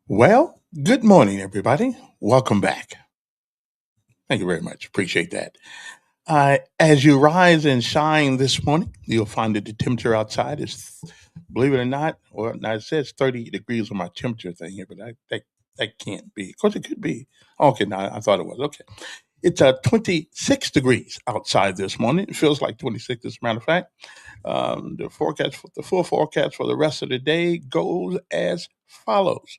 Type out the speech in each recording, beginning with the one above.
Well, good morning, everybody. Welcome back. Thank you very much. Appreciate that. As you rise and shine this morning, you'll find that the temperature outside is, believe it or not, well, now it says 30 degrees on my temperature thing here, but that can't be. Of course, it could be. Okay, now I thought it was. Okay. It's 26 degrees outside this morning. It feels like 26, as a matter of fact. The full forecast for the rest of the day goes as follows.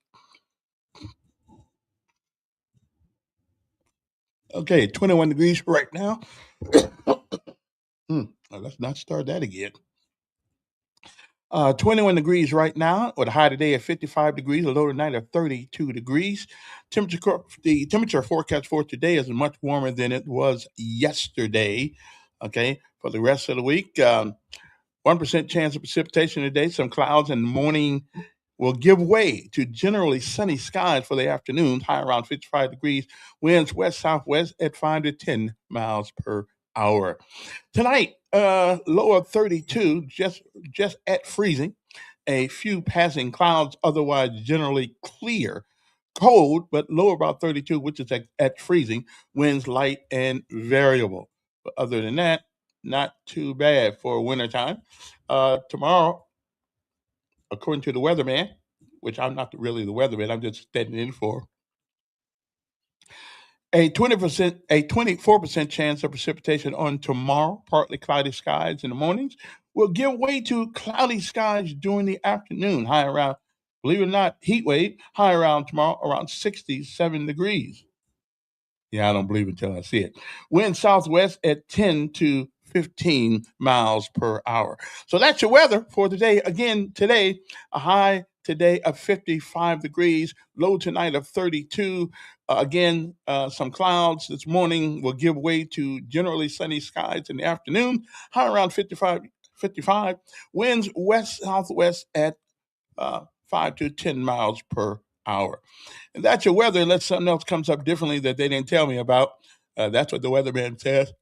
Okay, 21 degrees right now. Let's not start that again. 21 degrees right now, with a high today at 55 degrees, a low tonight of 32 degrees. The temperature forecast for today is much warmer than it was yesterday. Okay, for the rest of the week, 1% chance of precipitation today. Some clouds in the morning will give way to generally sunny skies for the afternoon, high around 55 degrees. Winds west southwest at 5 to 10 miles per hour. Tonight, low of 32, just at freezing. A few passing clouds, otherwise generally clear. Cold, but low about 32, which is at freezing. Winds light and variable. But other than that, not too bad for wintertime. Tomorrow, according to the weatherman, which I'm not really the weatherman, I'm just standing in for, a 24% chance of precipitation on tomorrow, partly cloudy skies in the mornings, will give way to cloudy skies during the afternoon, high around, believe it or not, heat wave, high around tomorrow, around 67 degrees. Yeah, I don't believe it until I see it. Wind southwest at 10 to 15 miles per hour. So that's your weather for today. Again, today, a high today of 55 degrees, low tonight of 32. Some clouds this morning will give way to generally sunny skies in the afternoon, high around 55. Winds west southwest at 5 to 10 miles per hour. And that's your weather unless something else comes up differently that they didn't tell me about. That's what the weatherman says.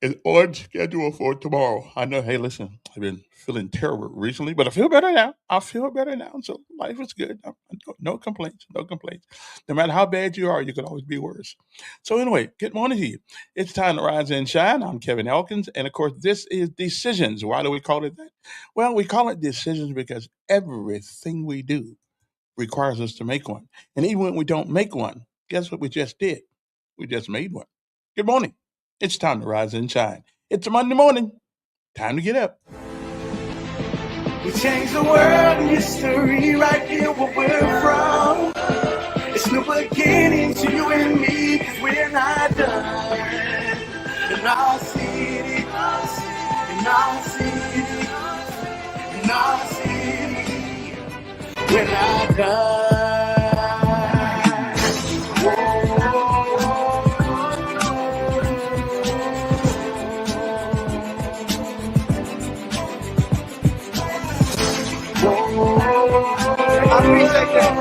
Is on schedule for tomorrow. I know, hey, listen, I've been feeling terrible recently, but I feel better now. I feel better now. So life is good. No complaints. No complaints. No matter how bad you are, you could always be worse. So, anyway, good morning to you. It's time to rise and shine. I'm Kevin Elkins. And of course, this is Decisions. Why do we call it that? Well, we call it Decisions because everything we do requires us to make one. And even when we don't make one, guess what we just did? We just made one. Good morning. It's time to rise and shine. It's a Monday morning. Time to get up. We change the world and history right here where we're from. It's new beginning to you and me, cause we're not done. In our city, in our city, in our city, we're not done. I appreciate that.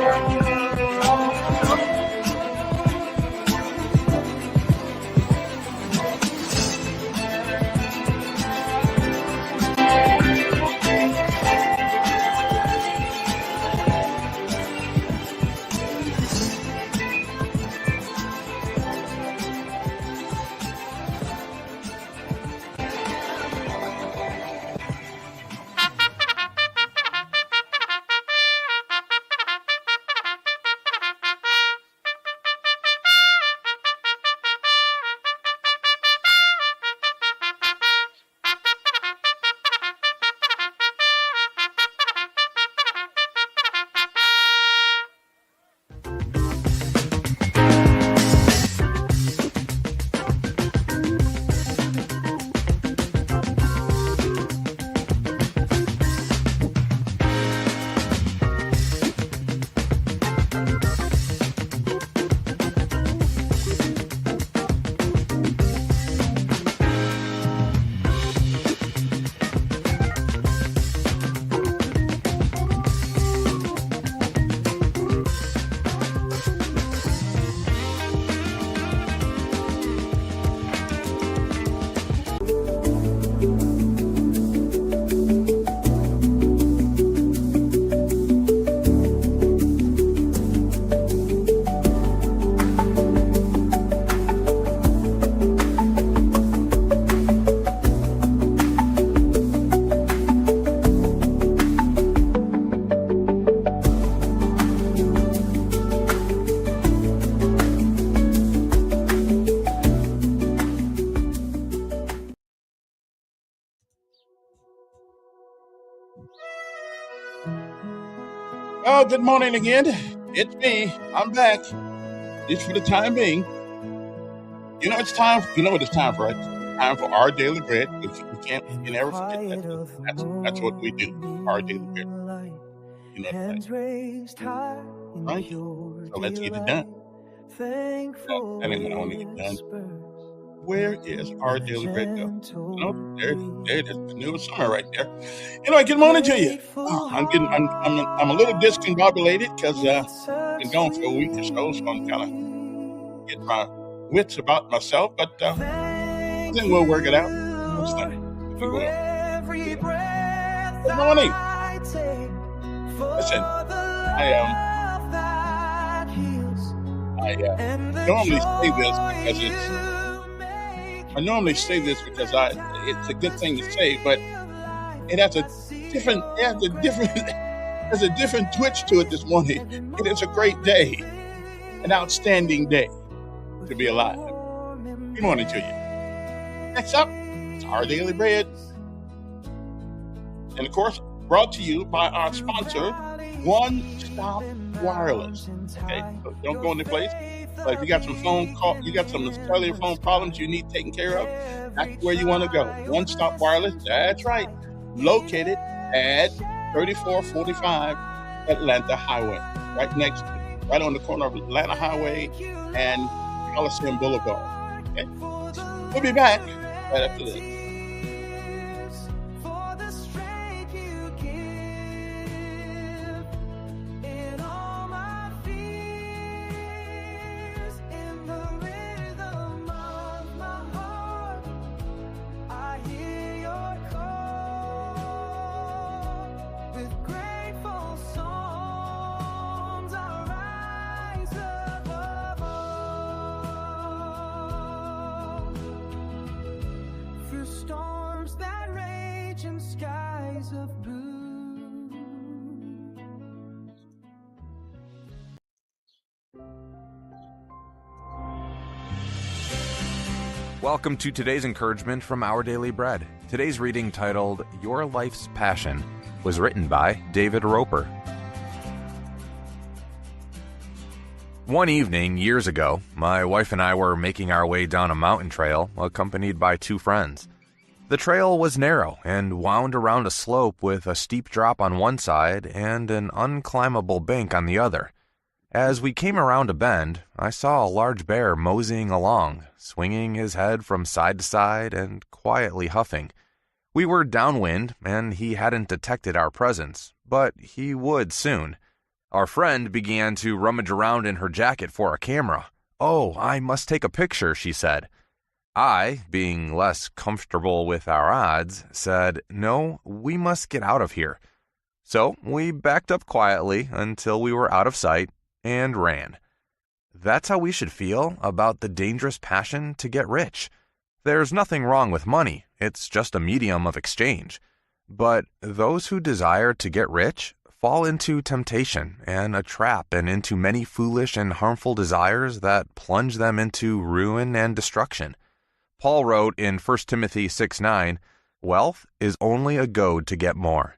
Oh, good morning again. It's me. I'm back. At least for the time being. You know it's time. You know what it's time for? It's time for our daily bread. We can never forget that. That's what we do. Our daily bread. You know that, right? So let's get it done. That ain't what I want to get done. Where is our daily bread go? There it is. The new summer right there. Anyway, good morning to you. I'm a little discombobulated because I've been gone for a week or so I'm kind of getting my wits about myself, but I think we'll work it out. We will. Good morning. Listen, I normally say this because it's a good thing to say, but it has a different twitch to it this morning. It is a great day, an outstanding day to be alive. Good morning to you. Next up, it's our daily bread, and of course, brought to you by our sponsor, One Stop Wireless. Okay, so don't go into place. But if you got some cellular phone problems you need taken care of, that's where you want to go. One Stop Wireless, that's right. Located at 3445 Atlanta Highway, right on the corner of Atlanta Highway and Coliseum Boulevard. Okay? We'll be back right after this. Storms that rage in skies of blue. Welcome to today's encouragement from Our Daily Bread. Today's reading, titled Your Life's Passion, was written by David Roper. One evening, years ago, my wife and I were making our way down a mountain trail, accompanied by two friends. The trail was narrow and wound around a slope with a steep drop on one side and an unclimbable bank on the other. As we came around a bend, I saw a large bear moseying along, swinging his head from side to side and quietly huffing. We were downwind, and he hadn't detected our presence, but he would soon. Our friend began to rummage around in her jacket for a camera. "Oh, I must take a picture," she said. I, being less comfortable with our odds, said, "No, we must get out of here." So we backed up quietly until we were out of sight and ran. That's how we should feel about the dangerous passion to get rich. There's nothing wrong with money. It's just a medium of exchange. But those who desire to get rich fall into temptation and a trap and into many foolish and harmful desires that plunge them into ruin and destruction. Paul wrote in 1 Timothy 6:9, "Wealth is only a goad to get more."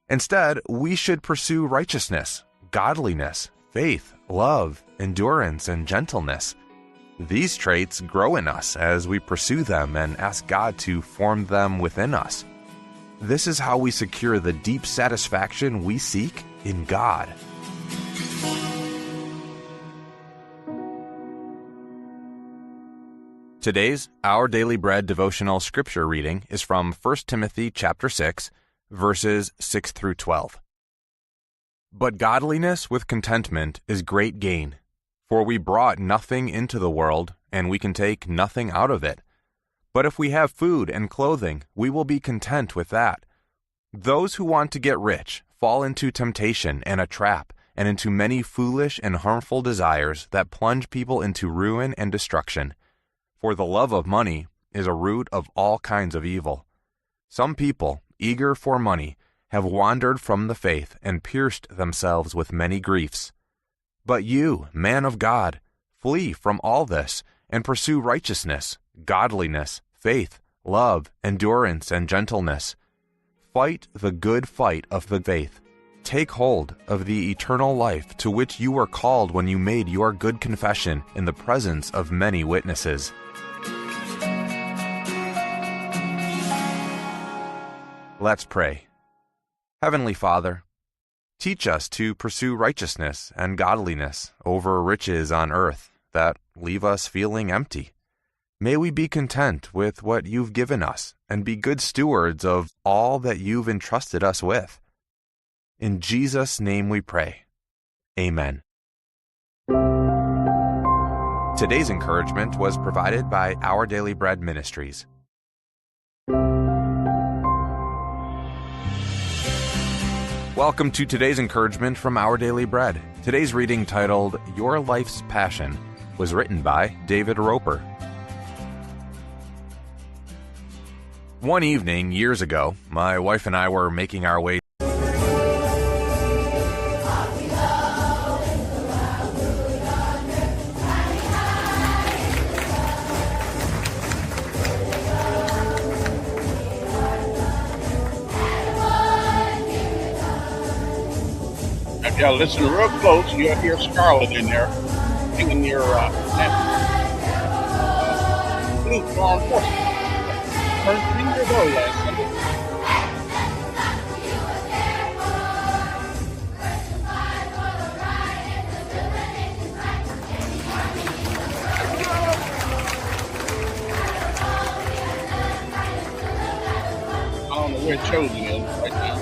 Instead, we should pursue righteousness, godliness, faith, love, endurance, and gentleness. These traits grow in us as we pursue them and ask God to form them within us. This is how we secure the deep satisfaction we seek in God. Today's Our Daily Bread devotional scripture reading is from 1 Timothy chapter 6, verses 6 through 12. But godliness with contentment is great gain, for we brought nothing into the world, and we can take nothing out of it. But if we have food and clothing, we will be content with that. Those who want to get rich fall into temptation and a trap, and into many foolish and harmful desires that plunge people into ruin and destruction. For the love of money is a root of all kinds of evil. Some people, eager for money, have wandered from the faith and pierced themselves with many griefs. But you, man of God, flee from all this and pursue righteousness, godliness, faith, love, endurance, and gentleness. Fight the good fight of the faith. Take hold of the eternal life to which you were called when you made your good confession in the presence of many witnesses. Let's pray. Heavenly Father, teach us to pursue righteousness and godliness over riches on earth that leave us feeling empty. May we be content with what you've given us and be good stewards of all that you've entrusted us with. In Jesus' name we pray. Amen. Today's encouragement was provided by Our Daily Bread Ministries. Welcome to today's encouragement from Our Daily Bread. Today's reading, titled Your Life's Passion, was written by David Roper. One evening, years ago, my wife and I were making our way If y'all listen real close, you'll hear Scarlett in there singing your Blue Farm Horse. Turned 3 years old last Sunday. I don't know where Chosen is right now.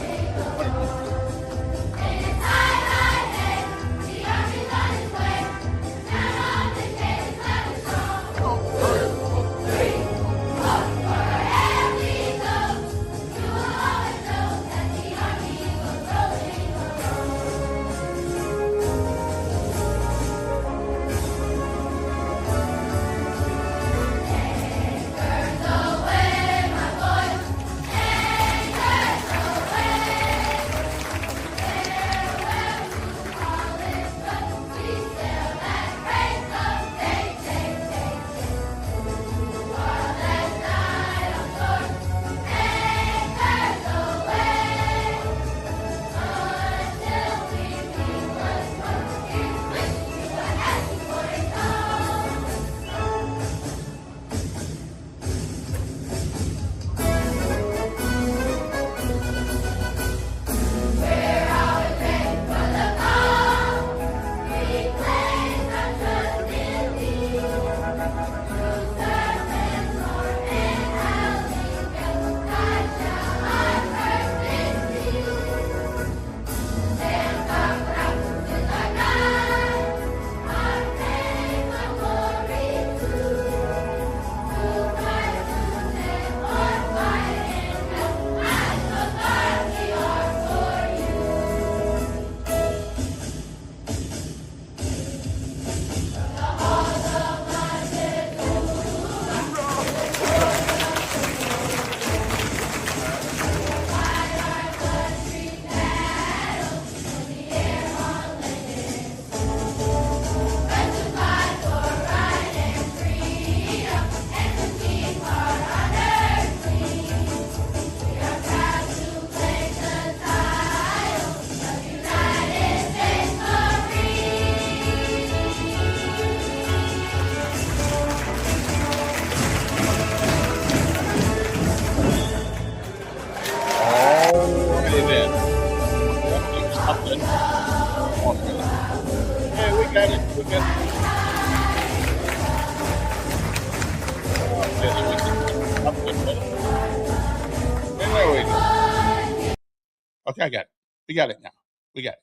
Okay, I got it. We got it now. We got it.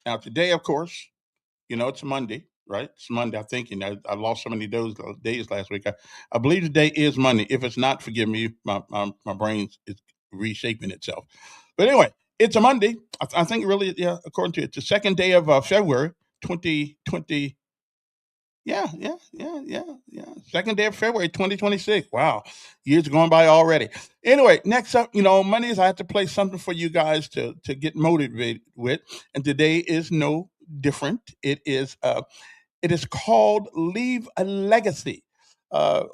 Now, today, of course, it's Monday, right? It's Monday. I think, I lost so many those days last week. I believe today is Monday. If it's not, forgive me. My brain is reshaping itself. But anyway, it's a Monday. I think really, according to it, it's the second day of February 2020. Yeah. Second day of February 2026. Wow. Years going by already. Anyway, next up, Mondays I have to play something for you guys to get motivated with. And today is no different. It is called Leave a Legacy.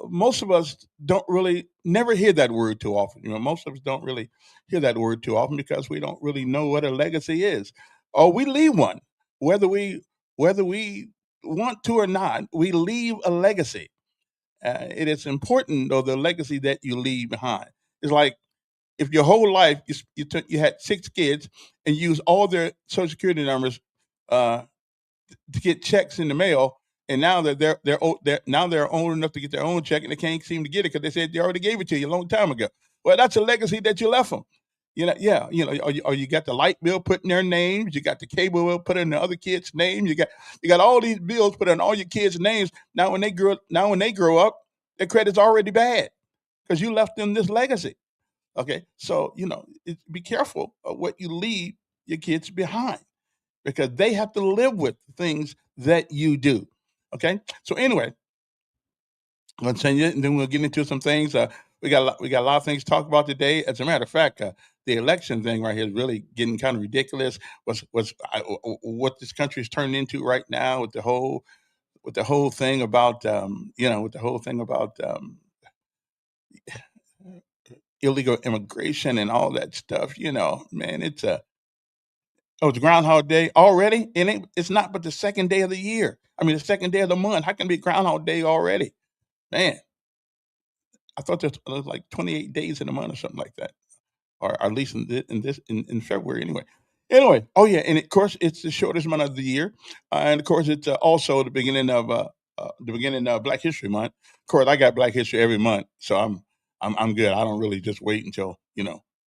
most of us don't really never hear that word too often. Most of us don't really hear that word too often because we don't really know what a legacy is, or we leave one, whether we want to or not. We leave a legacy. It is important, though, the legacy that you leave behind. It's like if your whole life you had 6 kids and you use all their social security numbers to get checks in the mail, and now that they're old enough to get their own check and they can't seem to get it because they said they already gave it to you a long time ago. Well, that's a legacy that you left them. Or you got the light bill put in their names, you got the cable bill put in the other kids' names, you got all these bills put in all your kids' names. Now when they grow up, their credit's already bad because you left them this legacy. Okay, so be careful of what you leave your kids behind because they have to live with the things that you do. Okay, so anyway, I'm gonna send you, and then we'll get into some things. We got a lot of things to talk about today. As a matter of fact, the election thing right here is really getting kind of ridiculous. What this country is turning into right now with the whole thing about illegal immigration and all that stuff. Man, it's Groundhog Day already, and it's not but the second day of the year. I mean, the second day of the month. How can it be Groundhog Day already? Man, I thought there was like 28 days in a month or something like that, or at least in February anyway. Anyway, oh yeah, and of course it's the shortest month of the year, and of course it's also the beginning of Black History Month. Of course, I got Black History every month, so I'm good. I don't really just wait until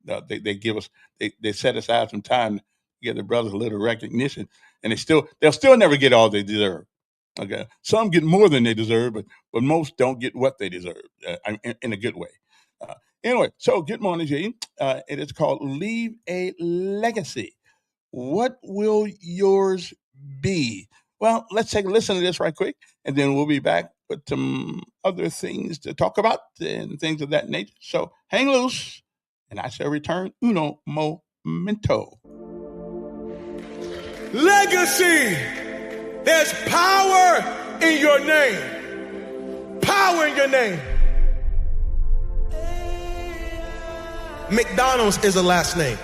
they give us they set aside some time to give the brothers a little recognition, and they'll still never get all they deserve. Okay, some get more than they deserve, but most don't get what they deserve in a good way. Anyway, so good morning, Jay. It is called Leave a Legacy. What will yours be? Well, let's take a listen to this right quick, and then we'll be back with some other things to talk about and things of that nature. So hang loose, and I shall return uno momento. Legacy. There's power in your name. Power in your name. McDonald's is a last name.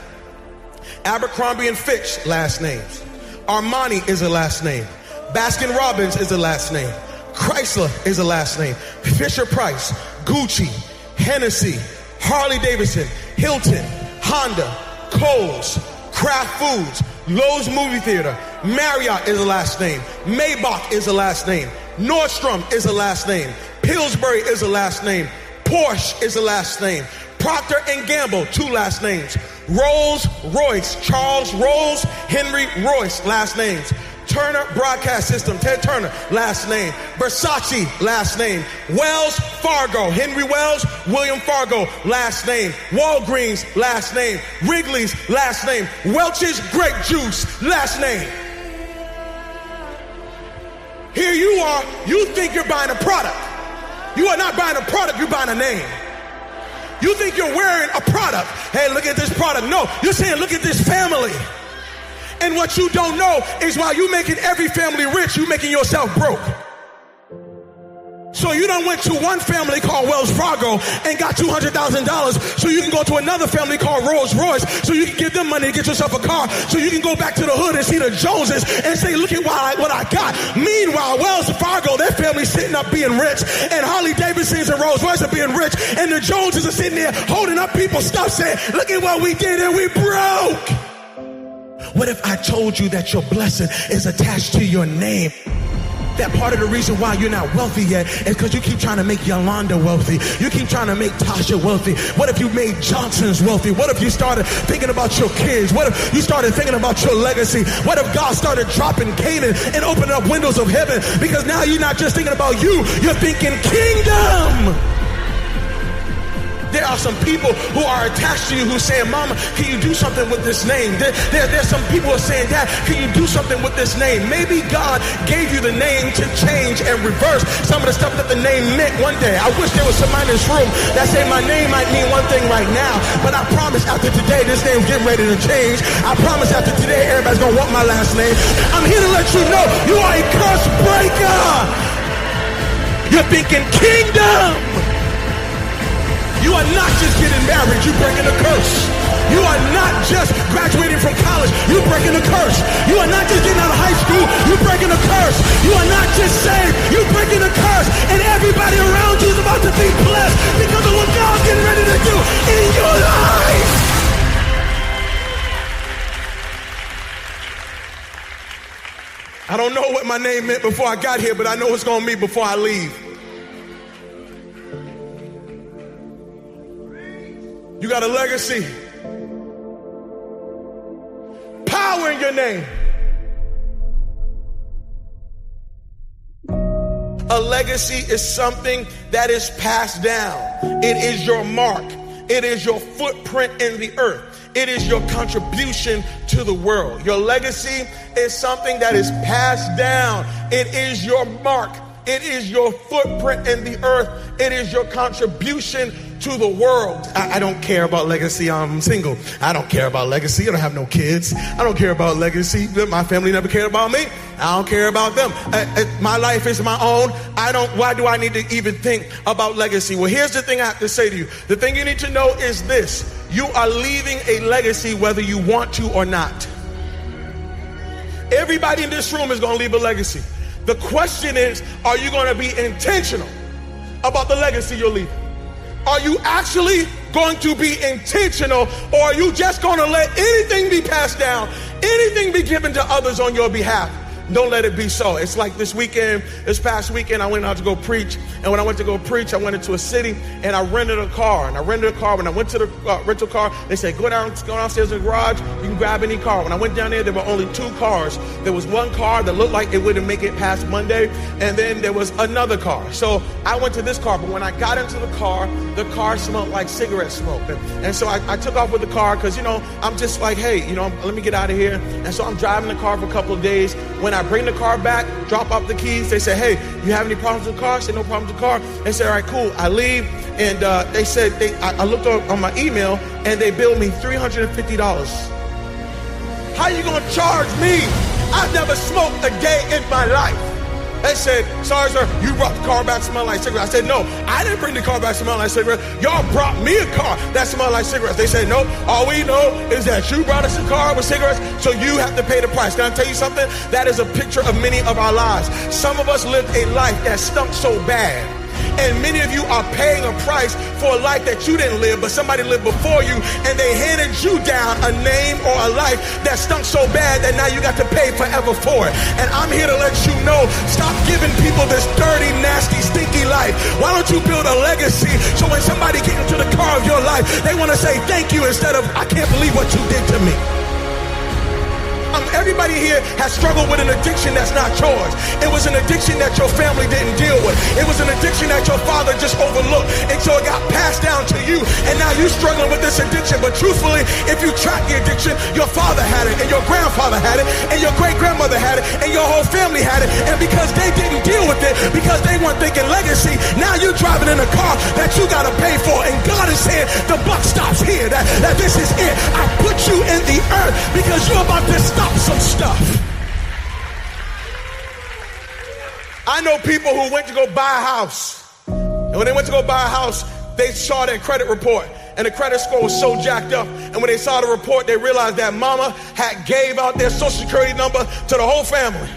Abercrombie and Fitch, last names. Armani is a last name. Baskin Robbins is a last name. Chrysler is a last name. Fisher Price, Gucci, Hennessy, Harley Davidson, Hilton, Honda, Kohl's, Kraft Foods, Lowe's Movie Theater, Marriott is a last name. Maybach is a last name. Nordstrom is a last name. Pillsbury is a last name. Porsche is a last name. Procter & Gamble, 2 last names. Rolls Royce, Charles Rolls, Henry Royce, last names. Turner Broadcast System, Ted Turner, last name. Versace, last name. Wells Fargo, Henry Wells, William Fargo, last name. Walgreens, last name. Wrigley's, last name. Welch's Grape Juice, last name. Here you are, you think you're buying a product. You are not buying a product, you're buying a name. You think you're wearing a product. Hey, look at this product. No, you're saying, look at this family. And what you don't know is while you're making every family rich, you're making yourself broke. So you done went to one family called Wells Fargo and got $200,000 so you can go to another family called Rolls Royce so you can give them money to get yourself a car so you can go back to the hood and see the Joneses and say, look at what I got. Meanwhile, Wells Fargo, their family's sitting up being rich, and Harley Davidsons and Rolls Royce are being rich, and the Joneses are sitting there holding up people's stuff saying, look at what we did and we broke. What if I told you that your blessing is attached to your name? That part of the reason why you're not wealthy yet is because you keep trying to make Yolanda wealthy. You keep trying to make Tasha wealthy. What if you made Johnson's wealthy? What if you started thinking about your kids? What if you started thinking about your legacy? What if God started dropping Canaan and opening up windows of heaven? Because now you're not just thinking about you, you're thinking kingdom. There are some people who are attached to you who are saying, Mama, can you do something with this name? There's some people who are saying, Dad, can you do something with this name? Maybe God gave you the name to change and reverse some of the stuff that the name meant one day. I wish there was somebody in this room that said my name might mean one thing right now, but I promise after today, this name's getting ready to change. I promise after today, everybody's going to want my last name. I'm here to let you know you are a curse breaker. You're thinking kingdom. You are not just getting married, you're breaking a curse. You are not just graduating from college, you're breaking a curse. You are not just getting out of high school, you're breaking a curse. You are not just saved, you're breaking a curse. And everybody around you is about to be blessed because of what God's getting ready to do in your life. I don't know what my name meant before I got here, but I know it's going to mean before I leave. You got a legacy. Power in your name. A legacy is something that is passed down. It is your mark. It is your footprint in the earth. It is your contribution to the world. Your legacy is something that is passed down. It is your mark. It is your footprint in the earth. It is your contribution to the world. I don't care about legacy. I'm single. I don't care about legacy. I don't have no kids. I don't care about legacy. My family never cared about me. I don't care about them. My life is my own. Why do I need to even think about legacy? Well, here's the thing I have to say to you. The thing you need to know is this. You are leaving a legacy whether you want to or not. Everybody in this room is going to leave a legacy. The question is, are you going to be intentional about the legacy you're leaving? Are you actually going to be intentional, or are you just going to let anything be passed down, anything be given to others on your behalf? Don't let it be so. It's like this past weekend, I went out to go preach. And when I went to go preach, I went into a city and I rented a car. When I went to the rental car, they said, go downstairs in the garage. You can grab any car. When I went down there were only 2 cars. There was one car that looked like it wouldn't make it past Monday. And then there was another car. So I went to this car. But when I got into the car smelled like cigarette smoke. And so I took off with the car because, I'm just like, hey, let me get out of here. And so I'm driving the car for a couple of days. When I bring the car back, drop off the keys, they say, hey, you have any problems with the car? I said, no problems with the car. They said, all right, cool. I leave. And they said, I looked on my email and they billed me $350. How you going to charge me? I've never smoked a day in my life. They said, sorry, sir, you brought the car back smelling like cigarettes. I said, no, I didn't bring the car back smelling like cigarettes. Y'all brought me a car that smelled like cigarettes. They said, no, all we know is that you brought us a car with cigarettes, so you have to pay the price. Can I tell you something? That is a picture of many of our lives. Some of us lived a life that stunk so bad. And many of you are paying a price for a life that you didn't live, but somebody lived before you, and they handed you down a name or a life that stunk so bad that now you got to pay forever for it. And I'm here to let you know, stop giving people this dirty, nasty, stinky life. Why don't you build a legacy so when somebody gets into the car of your life, they want to say thank you instead of, I can't believe what you did to me. Everybody here has struggled with an addiction that's not yours. It was an addiction that your family didn't deal with. It was an addiction that your father just overlooked. And so it got passed down to you. And now you're struggling with this addiction. But truthfully, if you track the addiction, your father had it, and your grandfather had it, and your great-grandmother had it, and your whole family had it. And because they didn't deal with it, because they weren't thinking legacy, now you're driving in a car that you got to pay for. And God is saying, the buck stops here. That this is it. I put you in the earth because you're about to stop some stuff. I know people who went to go buy a house, and when they went to go buy a house, they saw their credit report, and the credit score was so jacked up. And when they saw the report, they realized that mama had gave out their social security number to the whole family.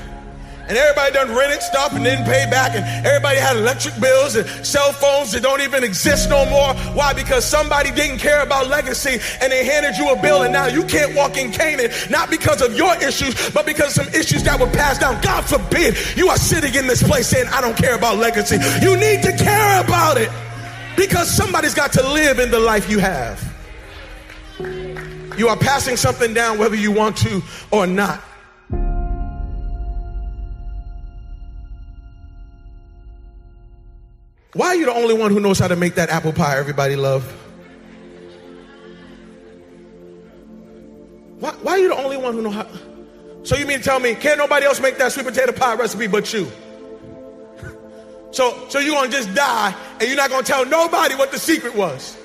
And everybody done rented stuff and didn't pay back. And everybody had electric bills and cell phones that don't even exist no more. Why? Because somebody didn't care about legacy and they handed you a bill, and now you can't walk in Canaan, not because of your issues, but because of some issues that were passed down. God forbid you are sitting in this place saying, I don't care about legacy. You need to care about it because somebody's got to live in the life you have. You are passing something down whether you want to or not. Why are you the only one who knows how to make that apple pie everybody love? Why are you the only one who knows how? So you mean to tell me, can't nobody else make that sweet potato pie recipe but you? So you're going to just die and you're not going to tell nobody what the secret was?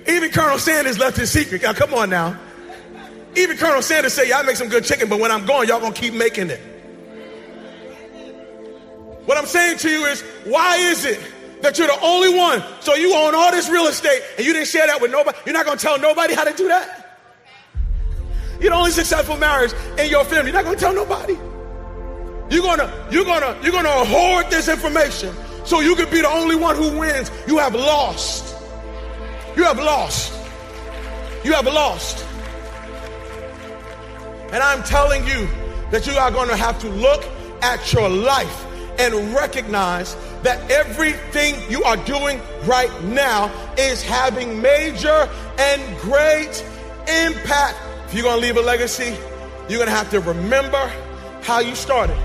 Even Colonel Sanders left his secret. Now, come on now. Even Colonel Sanders said, yeah, I make some good chicken, but when I'm gone, y'all going to keep making it. What I'm saying to you is, why is it that you're the only one? So you own all this real estate and you didn't share that with nobody. You're not going to tell nobody how to do that. You're the only successful marriage in your family. You're not going to tell nobody. You're gonna hoard this information so you can be the only one who wins. You have lost. You have lost. You have lost. And I'm telling you that you are going to have to look at your life and recognize that everything you are doing right now is having major and great impact. If you're going to leave a legacy, you're going to have to remember how you started,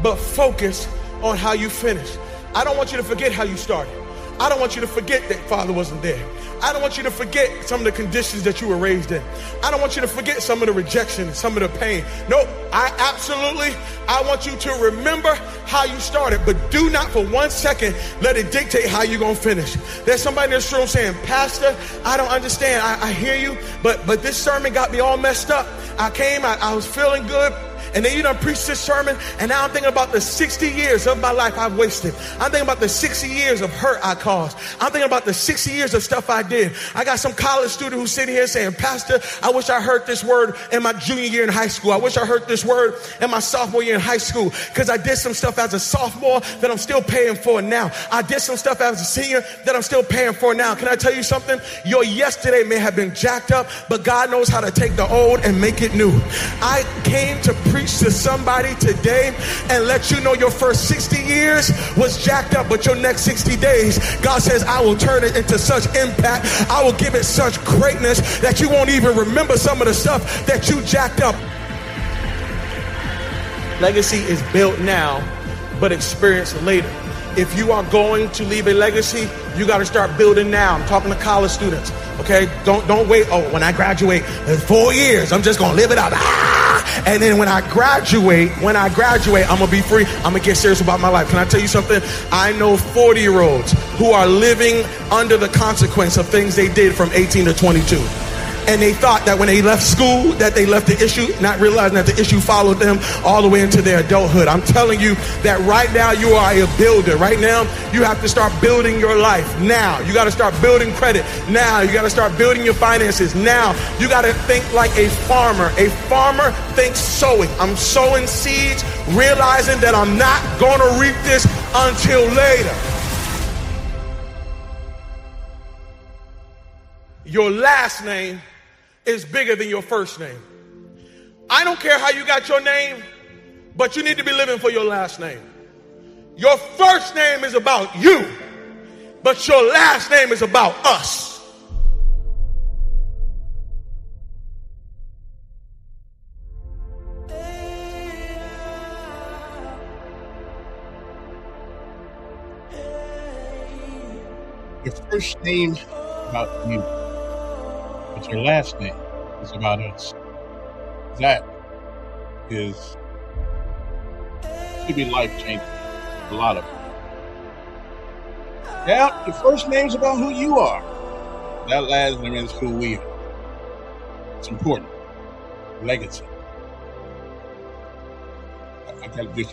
but focus on how you finish. I don't want you to forget how you started. I don't want you to forget that father wasn't there. I don't want you to forget some of the conditions that you were raised in. I don't want you to forget some of the rejection, some of the pain. No, I want you to remember how you started, but do not for 1 second let it dictate how you're going to finish. There's somebody in this room saying, Pastor, I don't understand. I hear you, but this sermon got me all messed up. I was feeling good. And then you done preached this sermon, and now I'm thinking about the 60 years of my life I've wasted. I'm thinking about the 60 years of hurt I caused. I'm thinking about the 60 years of stuff I did. I got some college student who's sitting here saying, Pastor, I wish I heard this word in my junior year in high school. I wish I heard this word in my sophomore year in high school, because I did some stuff as a sophomore that I'm still paying for now. I did some stuff as a senior that I'm still paying for now. Can I tell you something? Your yesterday may have been jacked up, but God knows how to take the old and make it new. I came to preach to somebody today and let you know your first 60 years was jacked up, but your next 60 days, God says, I will turn it into such impact. I will give it such greatness that you won't even remember some of the stuff that you jacked up. Legacy is built now, but experienced later. If you are going to leave a legacy, you got to start building now. I'm talking to college students. Okay, don't wait. Oh, when I graduate in 4 years, I'm just gonna live it up. And then when I graduate, I'm gonna be free. I'm gonna get serious about my life. Can I tell you something? I know 40-year-olds who are living under the consequence of things they did from 18 to 22. And they thought that when they left school, that they left the issue, not realizing that the issue followed them all the way into their adulthood. I'm telling you that right now you are a builder. Right now, you have to start building your life now. You got to start building credit now. You got to start building your finances now. You got to think like a farmer. A farmer thinks sowing. I'm sowing seeds, realizing that I'm not going to reap this until later. Your last name is bigger than your first name. I don't care how you got your name, but you need to be living for your last name. Your first name is about you, but your last name is about us. Your first name's about you, but your last name is about us. That should be life changing for a lot of them. Yeah, your first name's about who you are. That last name is who we are. It's important. Legacy. I gotta do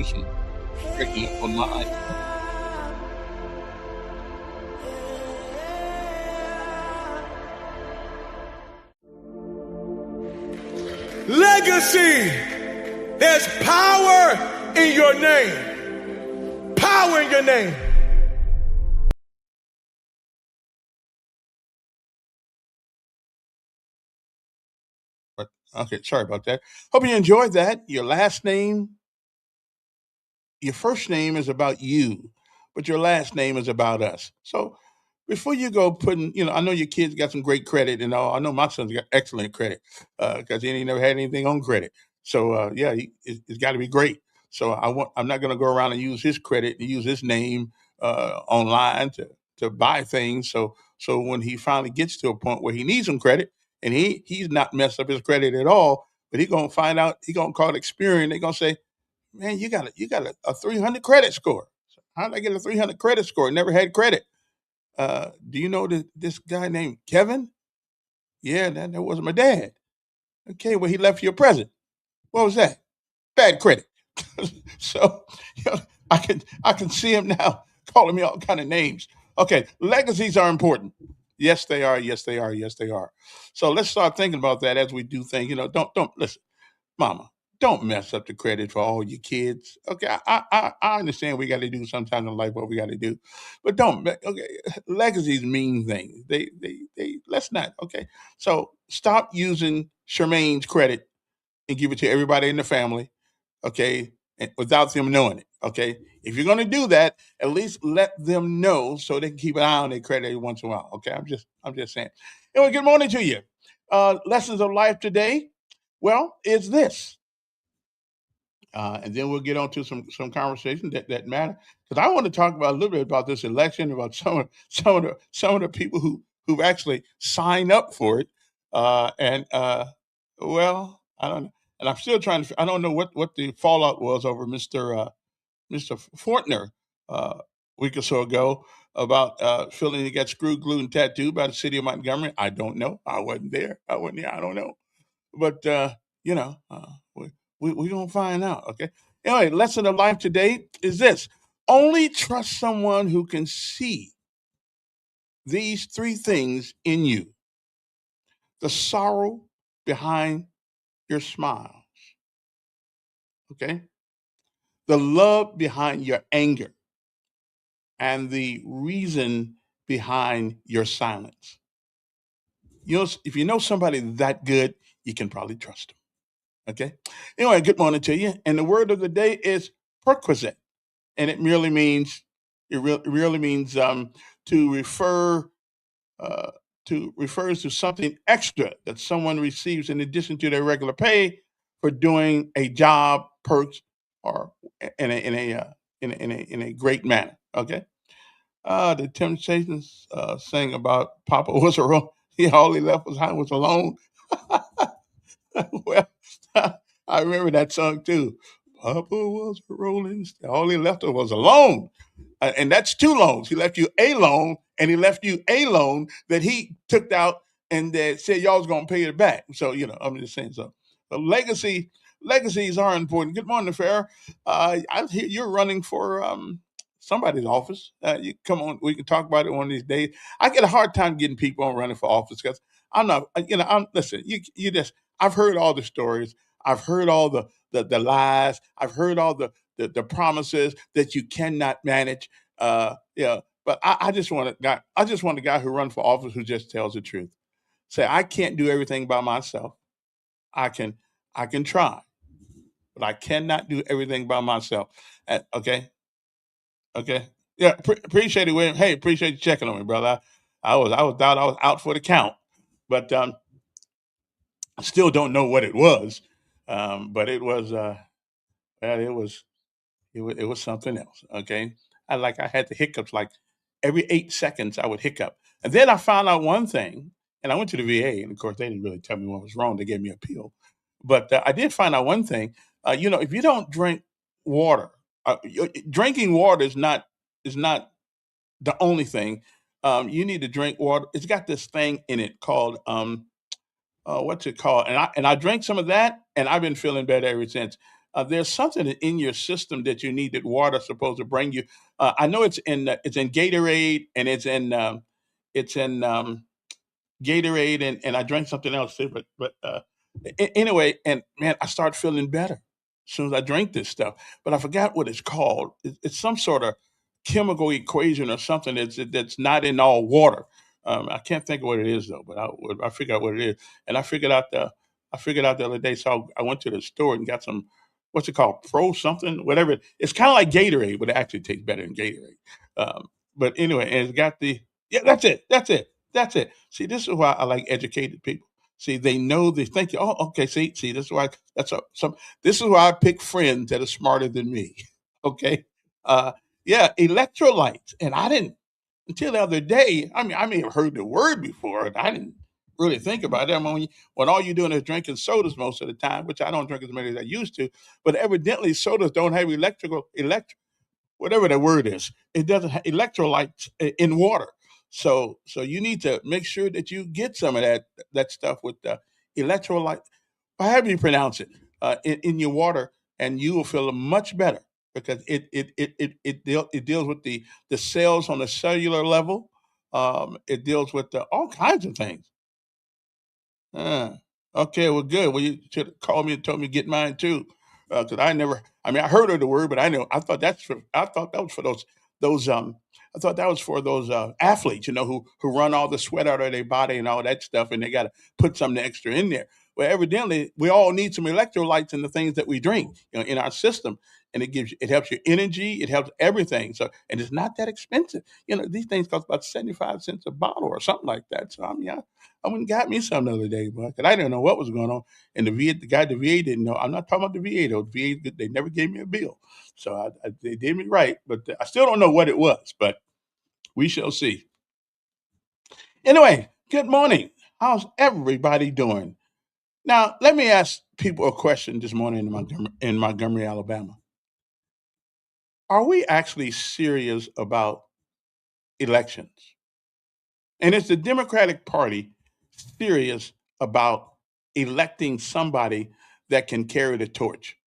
some breaking up on my life. Legacy. There's power in your name. Power in your name. Okay, sorry about that. Hope you enjoyed that. Your last name, your first name is about you, but your last name is about us. So before you go putting, I know your kids got some great credit and all. I know my son's got excellent credit because he ain't never had anything on credit. So yeah, it's got to be great. So I'm not going to go around and use his credit and use his name online to buy things. So when he finally gets to a point where he needs some credit and he's not messed up his credit at all, but he's gonna find out, he's gonna call Experian. They're gonna say, man, you got a 300 credit score. How did I get a 300 credit score? Never had credit. Do you know this guy named Kevin? Yeah, that wasn't my dad. Okay, well, he left you a present. What was that? Bad credit. So I can see him now calling me all kind of names. Okay, legacies are important. Yes, they are. Yes, they are. Yes, they are. So let's start thinking about that as we do things. Don't listen, Mama. Don't mess up the credit for all your kids. Okay, I understand we got to do sometimes in life what we got to do, but don't. Okay, legacies mean things. They. Let's not. Okay, so stop using Charmaine's credit and give it to everybody in the family, okay, and without them knowing it. Okay, if you're going to do that, at least let them know so they can keep an eye on their credit every once in a while. Okay, I'm just saying. Anyway, good morning to you. Lessons of life today. Well, is this, and then we'll get on to some conversation that matter, because I want to talk about a little bit about this election, about some of the people who've actually signed up for it, and well, I don't know, and I'm still trying to. I don't know what the fallout was over Mr. Fortner a week or so ago about feeling he got screwed, glued, and tattooed by the city of Montgomery. I don't know. I wasn't there. I wasn't there. I don't know. But we gonna find out. Okay. Anyway, lesson of life today is this: only trust someone who can see these three things in you: the sorrow behind your smile, okay, the love behind your anger, and the reason behind your silence. If you know somebody that good, you can probably trust them. Okay. Anyway, good morning to you. And the word of the day is perquisite, and it really means to refer uh, to refers to something extra that someone receives in addition to their regular pay for doing a job, perks, or in a great manner. Okay. The Temptations sang about Papa was a he all he left was I was alone. Well, I remember that song too. Papa was a rolling, all he left was a loan. And that's two loans. He left you a loan, and he left you a loan that he took out and said y'all was gonna pay it back. So I'm just saying. So the legacies are important. Good morning, Fair. I hear you're running for somebody's office. You come on, we can talk about it one of these days. I get a hard time getting people on running for office because I'm not. I'm listen. You just. I've heard all the stories. I've heard all the lies. I've heard all the promises that you cannot manage. Yeah, but I just want a guy. I just want a guy who runs for office who just tells the truth. Say I can't do everything by myself. I can I can try, but I cannot do everything by myself. Okay, okay, yeah. Appreciate it, William. Hey, appreciate you checking on me, brother. I was for the count, but I still don't know what it was. But it was well, it was something else. Okay, I had the hiccups like every 8 seconds I would hiccup, and then I found out one thing, and I went to the VA, and of course they didn't really tell me what was wrong. They gave me a pill, but I did find out one thing. If you don't drink water, drinking water is not the only thing. You need to drink water. It's got this thing in it called what's it called? And I drank some of that, and I've been feeling better ever since. There's something in your system that you need that water's supposed to bring you. I know it's in Gatorade, and it's in Gatorade, and I drank something else too. But anyway, and man, I start feeling better as soon as I drink this stuff. But I forgot what it's called. It's some sort of chemical equation or something that's not in all water. I can't think of what it is though, but I figure out what it is, and I figured out the other day. So I went to the store and got some, what's it called, Pro something, whatever. It's kind of like Gatorade, but it actually tastes better than Gatorade. But anyway, and it's got the yeah. That's it. See, this is why I like educated people. See, they know they think. Oh, okay. See, this is why This is why I pick friends that are smarter than me. Okay. Uh, yeah, electrolytes, and I didn't until the other day. I mean, I may have heard the word before, but I didn't really think about it. I mean, when all you're doing is drinking sodas most of the time, which I don't drink as many as I used to, but evidently sodas don't have whatever that word is. It doesn't have electrolytes in water. So you need to make sure that you get some of that stuff with the electrolyte, however you pronounce it, in your water. and you will feel much better because it deals with the cells on the cellular level. It deals with all kinds of things. Uh, okay, well, good. Well, you should have called me and told me to get mine too, because I never. I mean, I heard of the word, but I know. I thought that was for those. I thought that was for those athletes, who run all the sweat out of their body and all that stuff, and they got to put something extra in there. Well, evidently, we all need some electrolytes in the things that we drink, in our system, and it helps your energy, it helps everything. So, and it's not that expensive. These things cost about 75 cents a bottle or something like that. So, I mean, I went and got me some the other day, but I didn't know what was going on. And the guy at the VA didn't know. I'm not talking about the VA though. The VA, they never gave me a bill, so they did me right. But I still don't know what it was. But we shall see. Anyway, good morning. How's everybody doing? Now, let me ask people a question this morning in Montgomery, Alabama. Are we actually serious about elections? And is the Democratic Party serious about electing somebody that can carry the torch,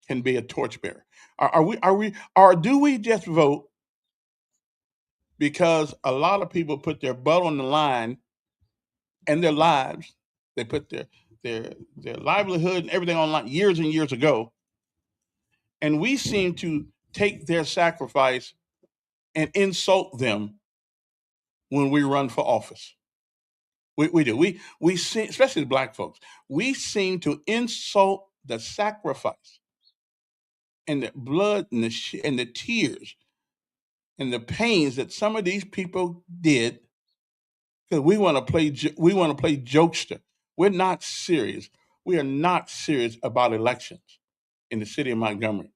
can be a torchbearer? Or do we just vote because a lot of people put their butt on the line and their lives, they put their livelihood and everything on line years and years ago, and we seem to take their sacrifice and insult them when we run for office. We do. We seem, especially the black folks, we seem to insult the sacrifice and the blood and and the tears and the pains that some of these people did because we want to play jokester. We're not serious. We are not serious about elections in the city of Montgomery.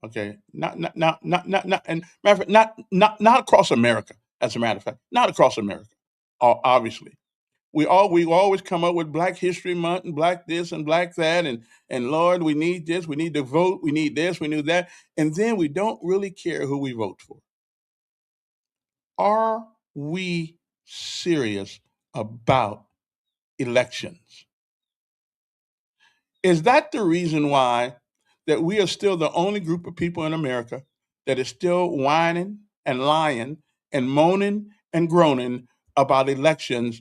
Okay, not, and matter of fact, not across America. As a matter of fact, not across America. Obviously, we always come up with Black History Month and Black this and Black that, and Lord, we need this, we need to vote, we need this, we need that, and then we don't really care who we vote for. Are we serious about elections? Is that the reason why that we are still the only group of people in America that is still whining and lying and moaning and groaning about elections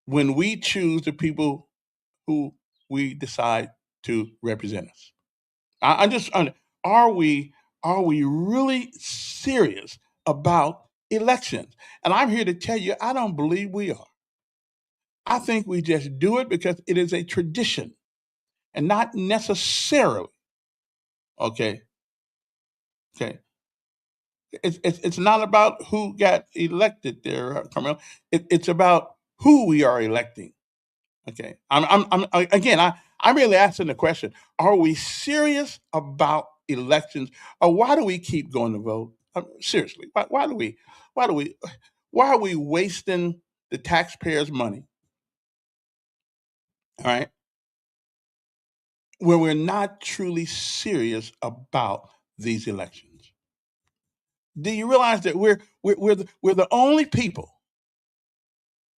when we choose the people who we decide to represent us? I just are we really serious about elections? And I'm here to tell you, I don't believe we are. I think we just do it because it is a tradition and not necessarily. Okay. Okay. It's not about who got elected there, Carmel. It's about who we are electing. Okay. Again, I'm really asking the question: are we serious about elections, or why do we keep going to vote? Seriously, why do we? Why do we? Why are we wasting the taxpayers' money? All right, when we're not truly serious about these elections. Do you realize that we're the only people?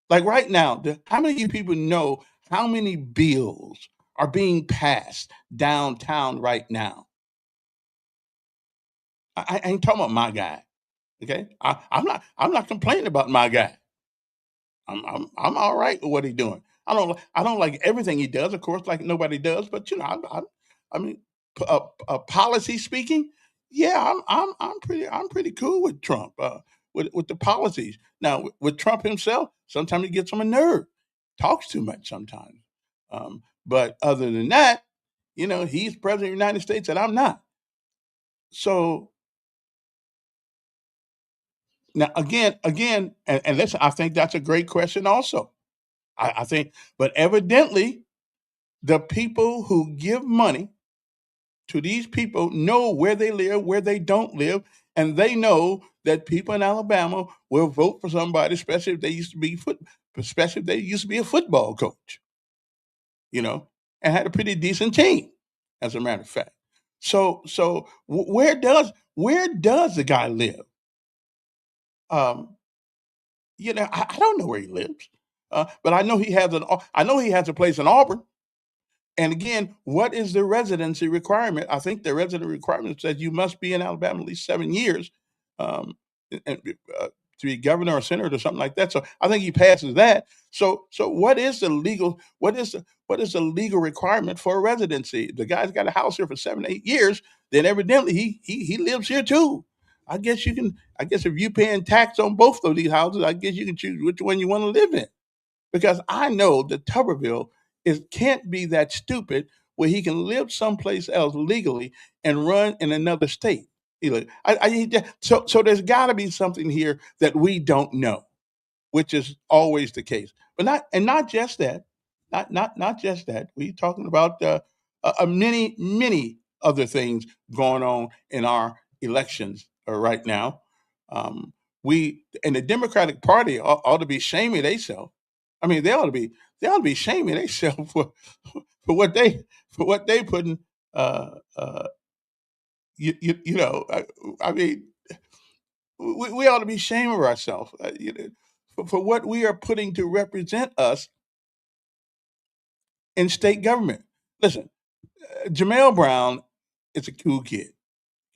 Like right now, how many of you people know how many bills are being passed downtown right now? I ain't talking about my guy. Okay, I'm not complaining about my guy. I'm all right with what he's doing. I don't like everything he does, of course, like nobody does. But I mean, policy speaking, yeah, I'm pretty cool with Trump. With the policies. Now with Trump himself, sometimes he gets on my nerve, talks too much sometimes. But other than that, he's president of the United States and I'm not. So now again, and listen, I think that's a great question also. I think, but evidently, the people who give money to these people know where they live, where they don't live, and they know that people in Alabama will vote for somebody, especially if they used to be especially if they used to be a football coach, and had a pretty decent team, as a matter of fact. So where does the guy live? Um, I don't know where he lives, but I know he has a place in Auburn. And again, what is the residency requirement? I think the resident requirement says you must be in Alabama at least 7 years um, and, to be governor or senator or something like that. So I think he passes that. So what is the legal? What is the legal requirement for a residency? The guy's got a house here for 7, 8 years. Then evidently he lives here too. I guess you can. I guess if you paying tax on both of these houses, I guess you can choose which one you want to live in. Because I know that Tuberville is can't be that stupid where he can live someplace else legally and run in another state. So there's got to be something here that we don't know, which is always the case. But not just that, not just that. We're talking about many other things going on in our elections right now. Um, we and the Democratic Party ought to be shaming themselves. I mean, they ought to be shaming themselves for what they for what they putting. You know, I mean, we ought to be ashamed of ourselves for what we are putting to represent us in state government. Listen, Jamel Brown is a cool kid.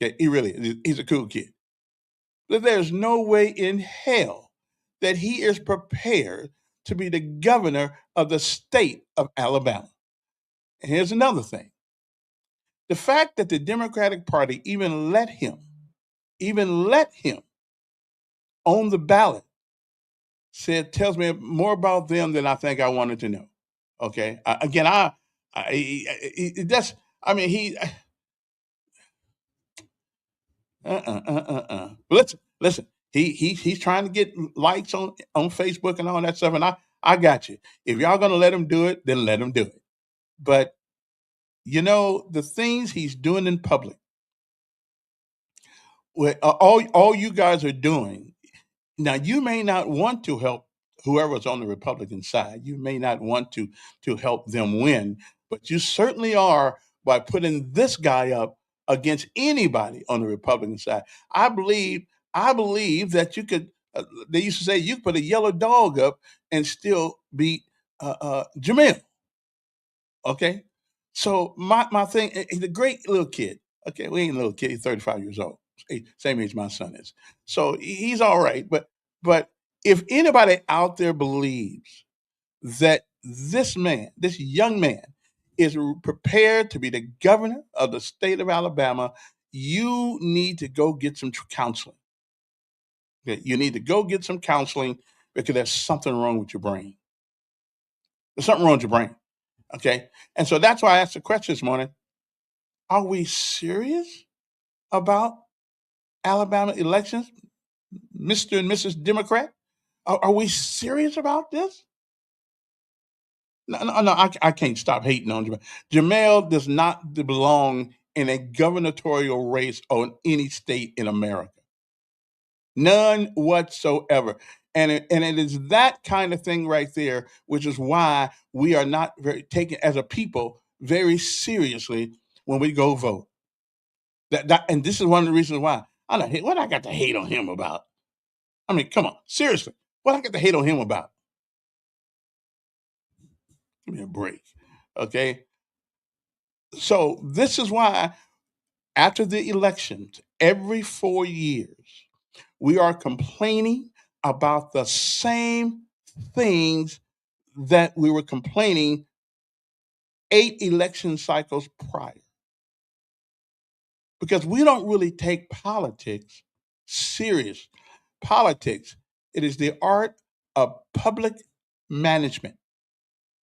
Okay, he really is. He's a cool kid. But there's no way in hell that he is prepared to be the governor of the state of Alabama. And here's another thing: the fact that the Democratic Party even let him on the ballot tells me more about them than I think I wanted to know. Okay, again, that's I mean he listen. He's trying to get likes on Facebook and all that stuff, and I got you. If y'all gonna let him do it, then let him do it. But the things he's doing in public, all you guys are doing now. You may not want to help whoever's on the Republican side. You may not want to help them win, but you certainly are by putting this guy up against anybody on the Republican side. I believe I believe that you could. They used to say you could put a yellow dog up and still beat Jamil. Okay, so my thing. He's a great little kid. Okay, we ain't a little kid. He's 35 years old. Same age my son is. So he's all right. But if anybody out there believes that this young man, is prepared to be the governor of the state of Alabama, you need to go get some counseling. Okay? You need to go get some counseling because there's something wrong with your brain. There's something wrong with your brain. Okay. And so that's why I asked the question this morning: are we serious about Alabama elections, Mr. and Mrs. Democrat? Are we serious about this? No, I can't stop hating on Jamel. Jamel does not belong in a gubernatorial race on any state in America. None whatsoever. And it is that kind of thing right there, which is why we are not very taken as a people very seriously when we go vote. And this is one of the reasons why I don't hate what I got to hate on him about. I mean, come on, seriously, what I got to hate on him about? Give me a break, okay? So this is why after the elections, every 4 years, we are complaining about the same things that we were complaining 8 election cycles prior. Because we don't really take politics serious. Politics, it is the art of public management.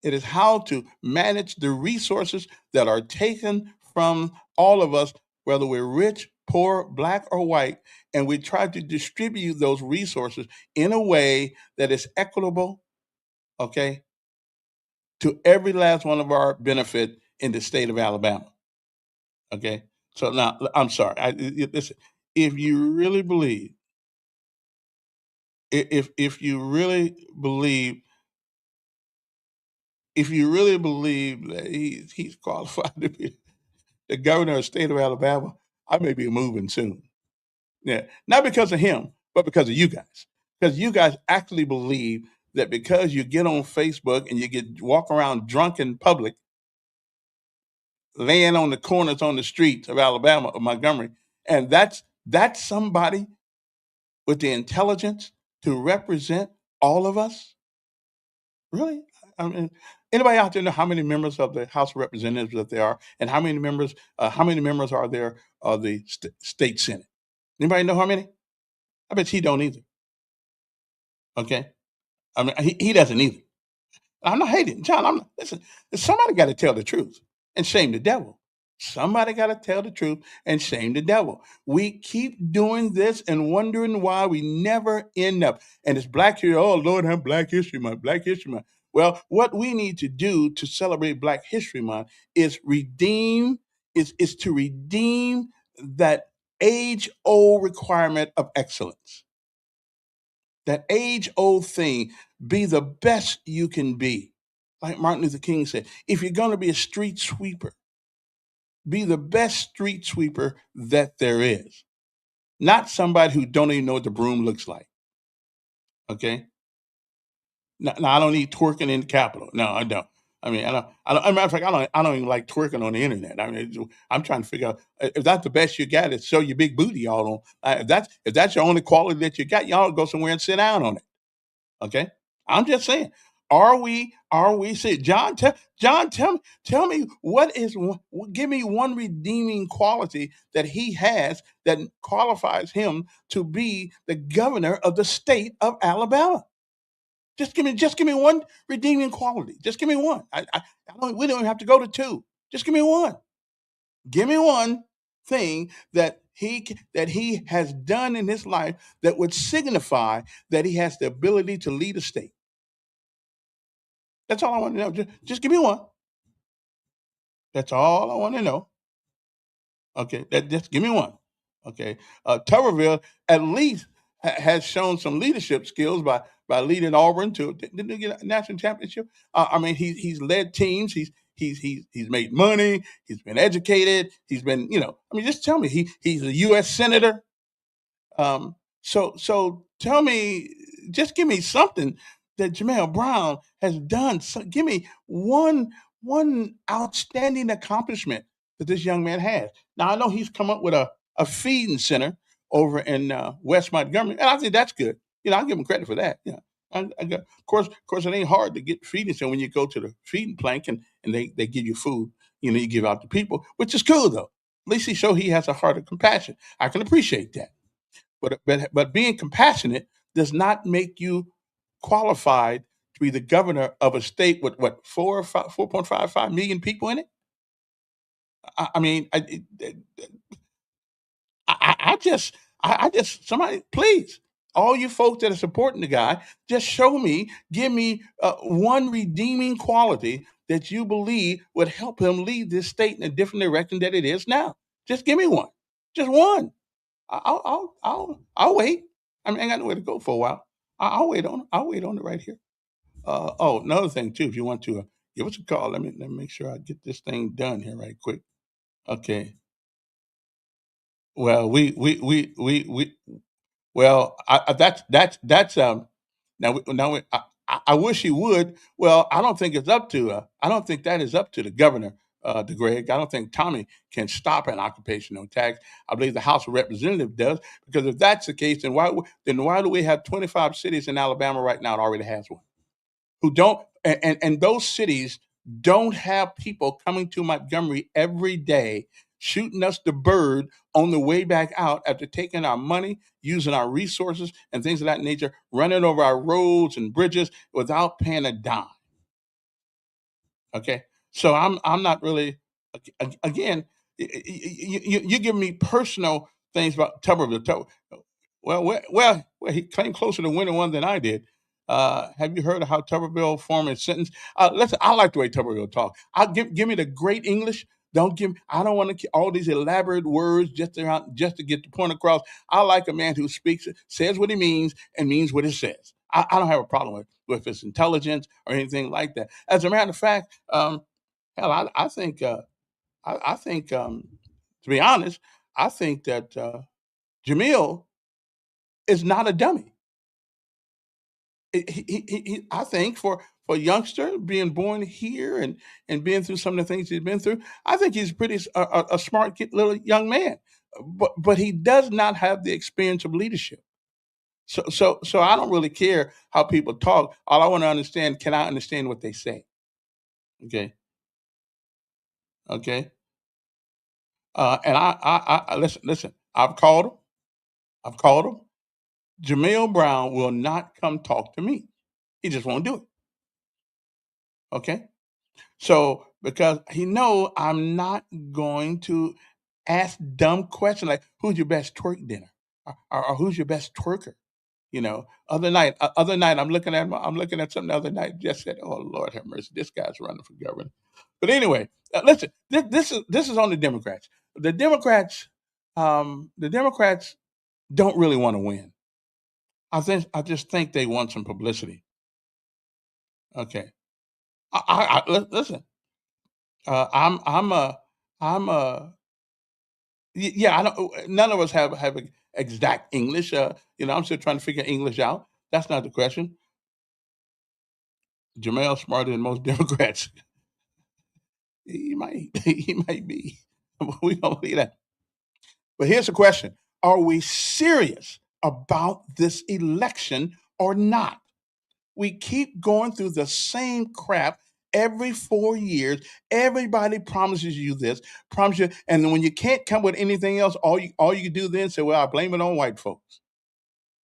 It is how to manage the resources that are taken from all of us, whether we're rich, poor, black, or white, and we try to distribute those resources in a way that is equitable, okay, to every last one of our benefit in the state of Alabama. Okay, so now I'm sorry. Listen, if you really believe, if you really believe, if you really believe that he's qualified to be the governor of the state of Alabama, I may be moving soon. Yeah, not because of him, but because of you guys. Because you guys actually believe that because you get on Facebook and you get walk around drunk in public, laying on the corners on the streets of Alabama or Montgomery, and that's somebody with the intelligence to represent all of us? Really? I mean, anybody out there know how many members of the House of Representatives that there are, and how many members are there of the state Senate? Anybody know how many? I bet he don't either. Okay, I mean, he doesn't either. I'm not hating, John. Listen. Somebody got to tell the truth and shame the devil. Somebody got to tell the truth and shame the devil. We keep doing this and wondering why we never end up. And it's Black History. Oh Lord, have Black History Month. Black History Month. Well, what we need to do to celebrate Black History Month is is to redeem that age old requirement of excellence. That age old thing, be the best you can be. Like Martin Luther King said, if you're going to be a street sweeper, be the best street sweeper that there is. Not somebody who don't even know what the broom looks like. Okay? Now I don't need twerking in the Capitol. No, I don't. I mean, as a matter of fact, I don't even like twerking on the internet. I mean, I'm trying to figure out if that's the best you got, is show your big booty all on. If that's your only quality that you got, y'all go somewhere and sit down on it. Okay, I'm just saying. Are we say John, tell me what is give me one redeeming quality that he has that qualifies him to be the governor of the state of Alabama. Just give me one redeeming quality. Just give me one. I don't, we don't even have to go to two. Just give me one. Give me one thing that he has done in his life that would signify that he has the ability to lead a state. That's all I want to know. Just give me one. That's all I want to know. Okay, just give me one. Okay, Tuberville at least has shown some leadership skills by leading Auburn to didn't they get a national championship? I mean, he's led teams. He's made money. He's been educated. He's been I mean, just tell me he's a U.S. senator. So tell me, just give me something that Jamel Brown has done. So give me one outstanding accomplishment that this young man has. Now I know he's come up with a feeding center over in West Montgomery, and I think that's good. I give him credit for that. Of course, it ain't hard to get feeding center when you go to the feeding plant and they give you food. You give out to people, which is cool though. At least he has a heart of compassion. I can appreciate that. But being compassionate does not make you qualified to be the governor of a state with what 4.55 million people in it. I mean, I just somebody please, all you folks that are supporting the guy, just give me one redeeming quality that you believe would help him lead this state in a different direction that it is now. Just give me one, just one. I'll wait. I mean, I ain't got nowhere to go for a while. I'll wait on it. I'll wait on it right here. Another thing too, if you want to give us a call, let me make sure I get this thing done here right quick. Okay. Well, we well, that's I wish he would. Well, I don't think it's up to. I don't think that is up to the governor, to Greg. I don't think Tommy can stop an occupational tax. I believe the House of Representatives does, because if that's the case, then why do we have 25 cities in Alabama right now that already has one? Who don't and those cities don't have people coming to Montgomery every day shooting us the bird on the way back out after taking our money, using our resources and things of that nature, running over our roads and bridges without paying a dime. Okay, so I'm not really again. You give me personal things about Tuberville. Well, he came closer to winning one than I did. Have you heard of how Tuberville formed a sentence? I like the way Tuberville talk. Give me the great English. Don't give. I don't want to all these elaborate words just to get the point across. I like a man who speaks, says what he means, and means what he says. I don't have a problem with his intelligence or anything like that. As a matter of fact, hell, I think I think to be honest, I think that Jamil is not a dummy. I think for a youngster being born here and being through some of the things he's been through. I think he's a smart little young man, but he does not have the experience of leadership. So I don't really care how people talk. All I want to understand, can I understand what they say? Okay, okay. And I listen. I've called him. I've called him. Jamel Brown will not come talk to me. He just won't do it. Okay. So because he know I'm not going to ask dumb questions like who's your best twerk dinner or who's your best twerker. Other night, I'm looking at something the other night. Just said, "Oh Lord, have mercy! This guy's running for governor." But anyway, listen. This is on the Democrats. The Democrats, the Democrats don't really want to win. I just think they want some publicity. Okay, listen. I'm a I'm a yeah. I don't. None of us have exact English. I'm still trying to figure English out. That's not the question. Jamel's smarter than most Democrats. He might be. We gonna leave that. But here's the question: are we serious about this election or not? We keep going through the same crap every 4 years. Everybody promises you this, promise you, and then when you can't come with anything else, all you do then say, "Well, I blame it on white folks."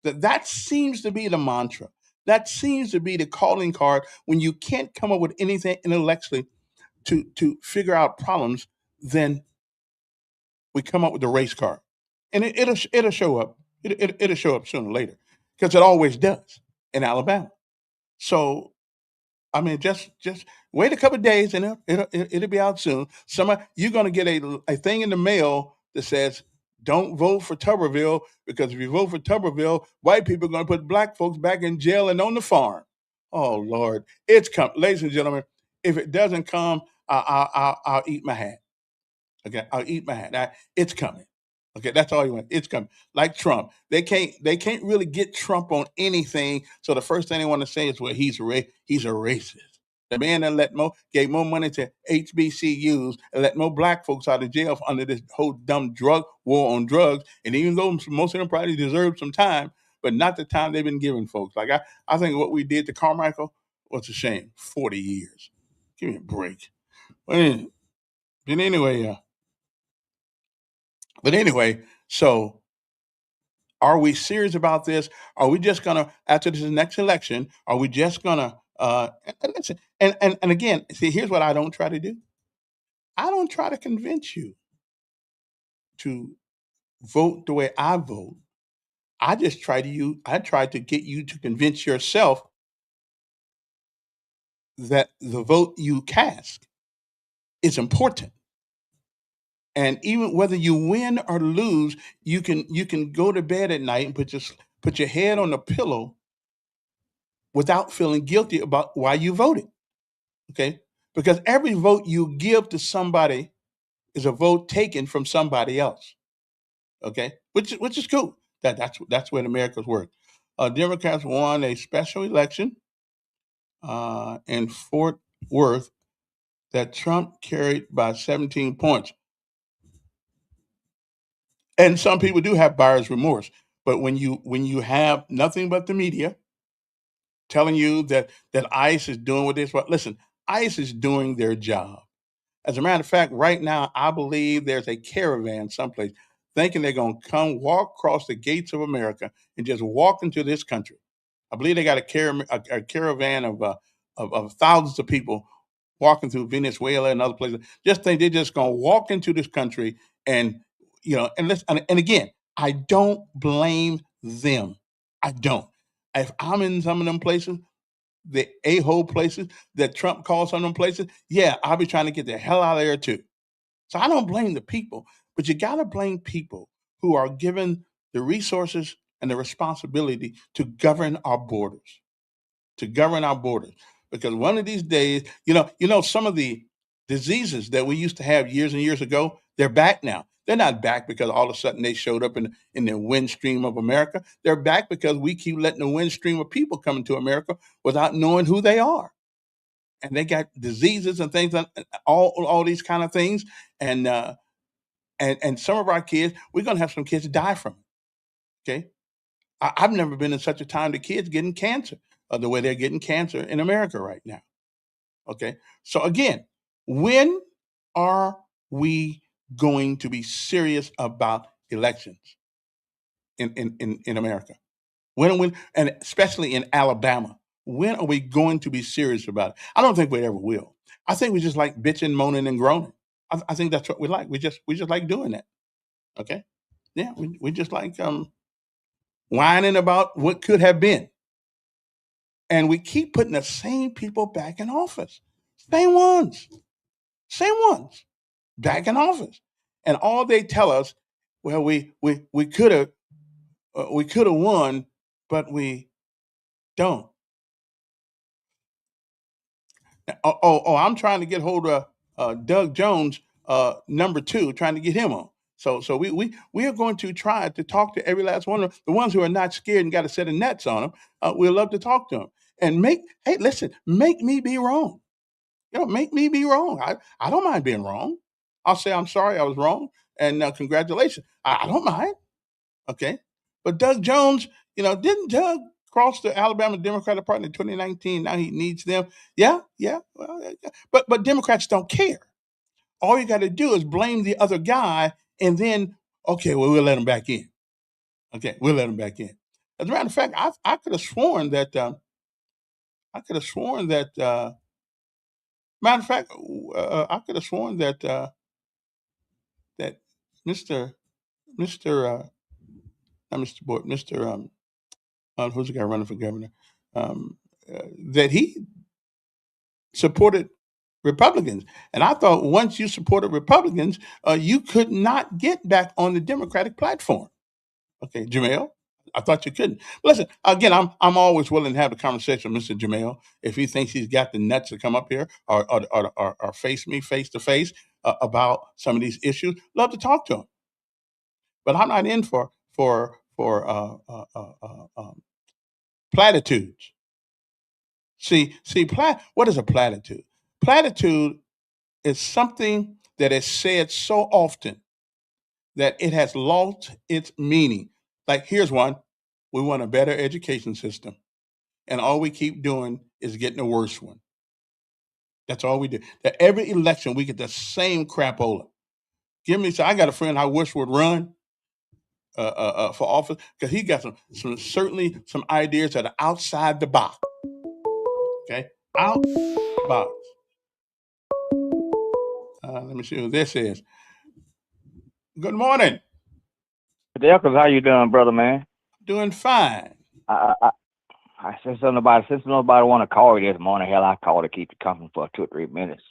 That seems to be the mantra. That seems to be the calling card when you can't come up with anything intellectually to figure out problems. Then we come up with the race card, and it'll show up. It'll show up sooner or later because it always does in Alabama. So I mean, just wait a couple of days and it'll be out soon. You're gonna get a thing in the mail that says, "Don't vote for Tuberville because if you vote for Tuberville, white people are gonna put black folks back in jail and on the farm." Oh Lord, it's come, ladies and gentlemen. If it doesn't come, I'll eat my hat. Okay, I'll eat my hat. It's coming. Okay, that's all you want. It's coming. Like Trump, they can't really get Trump on anything. So the first thing they want to say is, "Well, he's a racist." The man that gave more money to HBCUs and let more black folks out of jail under this whole dumb drug war on drugs. And even though most of them probably deserve some time, but not the time they've been giving folks. Like I think what we did to Carmichael was a shame. 40 years. Give me a break. But anyway, so are we serious about this? Are we just gonna after this next election? Are we just gonna listen? And again, see, here's what I don't try to do. I don't try to convince you to vote the way I vote. I try to get you to convince yourself that the vote you cast is important. And even whether you win or lose, you can go to bed at night and put your head on the pillow without feeling guilty about why you voted. Okay? Because every vote you give to somebody is a vote taken from somebody else. Okay? Which is cool. That's where America's work. Democrats won a special election in Fort Worth that Trump carried by 17 points. And some people do have buyer's remorse. But when you have nothing but the media telling you that ICE is doing what this, well, listen, ICE is doing their job. As a matter of fact, right now I believe there's a caravan someplace thinking they're going to come walk across the gates of America and just walk into this country. I believe they got a caravan of thousands of people walking through Venezuela and other places. Just think they're just going to walk into this country and and again, I don't blame them. I don't. If I'm in some of them places, the a-hole places that Trump calls some of them places, yeah, I'll be trying to get the hell out of there too. So I don't blame the people, but you got to blame people who are given the resources and the responsibility to govern our borders, to govern our borders. Because one of these days, some of the diseases that we used to have years and years ago, they're back now. They're not back because all of a sudden they showed up in the wind stream of America. They're back because we keep letting the wind stream of people come into America without knowing who they are. and they got diseases and things, all these kind of things, and some of our kids, we're gonna have some kids die from it. Okay, I've never been in such a time to kids getting cancer the way they're getting cancer in America right now. Okay, so again, when are we going to be serious about elections in America? When, and especially in Alabama, when are we going to be serious about it? I don't think we ever will. I think we just like bitching, moaning, and groaning. I think that's what we like. We just like doing that. Okay, yeah, we just like whining about what could have been, and we keep putting the same people back in office, same ones, back in office, and all they tell us, well, we could have won, but we don't. I'm trying to get hold of Doug Jones, number 2, trying to get him on. So we are going to try to talk to every last one of the ones who are not scared and got a set of nets on them. We'd love to talk to them and make me be wrong. Make me be wrong. I don't mind being wrong. I'll say I'm sorry I was wrong, and congratulations. I don't mind. Okay, but Doug Jones, didn't Doug cross the Alabama Democratic Party in 2019? Now he needs them. Yeah. Well, but Democrats don't care. All you got to do is blame the other guy, and then we'll let him back in. Okay, we'll let him back in. As a matter of fact, I could have sworn that. I could have sworn that. Matter of fact, I could have sworn that that Mr. Mr. Not Mr. Boyd, Mr. Who's the guy running for governor? That he supported Republicans, and I thought once you supported Republicans, you could not get back on the Democratic platform. Okay, Jamel, I thought you couldn't. Listen, again, I'm always willing to have a conversation with Mr. Jamel if he thinks he's got the nuts to come up here or face me face to face about some of these issues. Love to talk to him, but I'm not in for platitudes. See, what is a platitude? Platitude is something that is said so often that it has lost its meaning. Like, here's one: we want a better education system, and all we keep doing is getting a worse one. That's all we do. That every election we get the same crapola. I got a friend I wish would run for office because he got certainly some ideas that are outside the box. Okay, out the box. Let me see who this is. Good morning. Delkins, how you doing, brother, man? Doing fine. Since nobody want to call you this morning, hell, I called to keep you company for 2 or 3 minutes.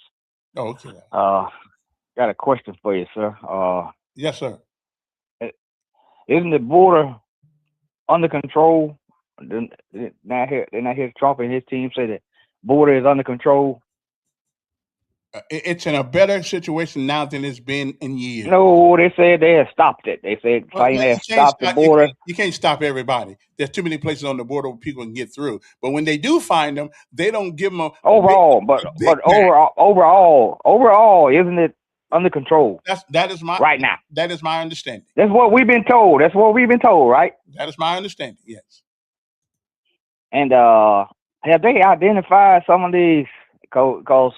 Oh, okay. Got a question for you, sir. Yes, sir. Isn't the border under control? Didn't I hear Trump and his team say that border is under control? It's in a better situation now than it's been in years. No, they said they had stopped it. They said they had stopped the border. You can't stop everybody. There's too many places on the border where people can get through. But when they do find them, they don't give them overall. But overall, isn't it under control? That is my right now. That is my understanding. That's what we've been told. Right? That is my understanding. Yes. And have they identified some of these? Because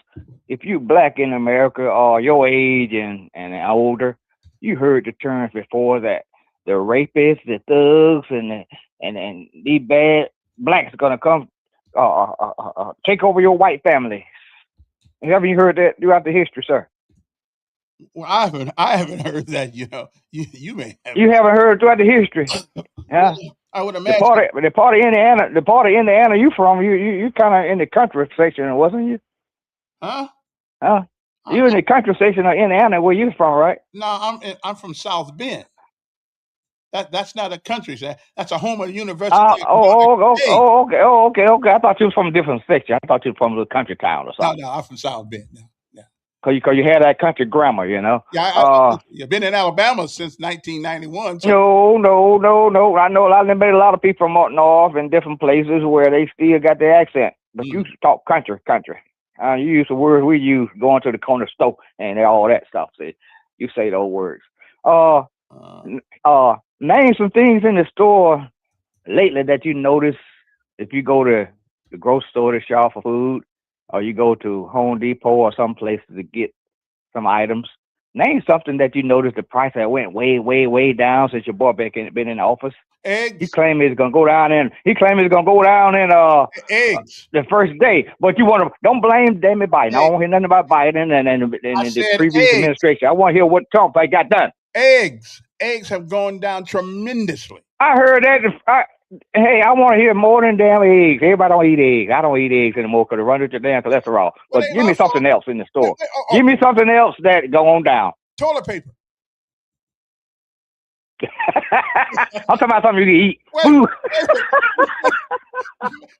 if you black in America or your age and older, you heard the terms before that the rapists, the thugs, and these bad blacks are gonna come take over your white family. Haven't you heard that throughout the history, sir? Well, I haven't heard that. You may have. You haven't heard throughout the history. Yeah. I would imagine the part of Indiana you from, you kind of in the country section, wasn't you? Huh? You in the country section of Indiana, where you from, right? No, I'm from South Bend. That's not a country. That's a home of the University. Okay. I thought you was from a different section. I thought you was from a country town or something. No, I'm from South Bend. Yeah. Cause you had that country grammar, Yeah, you've been in Alabama since 1991. So. No. I know a lot of people from up north and different places where they still got their accent, but you talk country. You use the words we use going to the corner store and all that stuff. See, you say those words. Uh, Name some things in the store lately that you notice if you go to the grocery store to shop for food, or you go to Home Depot or some place to get some items. Name something that you noticed the price that went way, way, way down since your boy been in the office. He Eggs. claimed it's gonna go down in. He claimed it's gonna go down in Eggs. the first day. But you want to don't blame Damon Biden. I Eggs. don't hear nothing about Biden and I the said previous eggs. administration. I want to hear what Trump I got done. Eggs. Eggs have gone down tremendously. I heard that. Hey, I want to hear more than damn eggs. Everybody don't eat eggs. I don't eat eggs anymore because it runs your damn cholesterol. Well, But give me also, something else in the store. oh, Give me something else that go on down. toilet paper. I'm talking about something you can eat. Wait,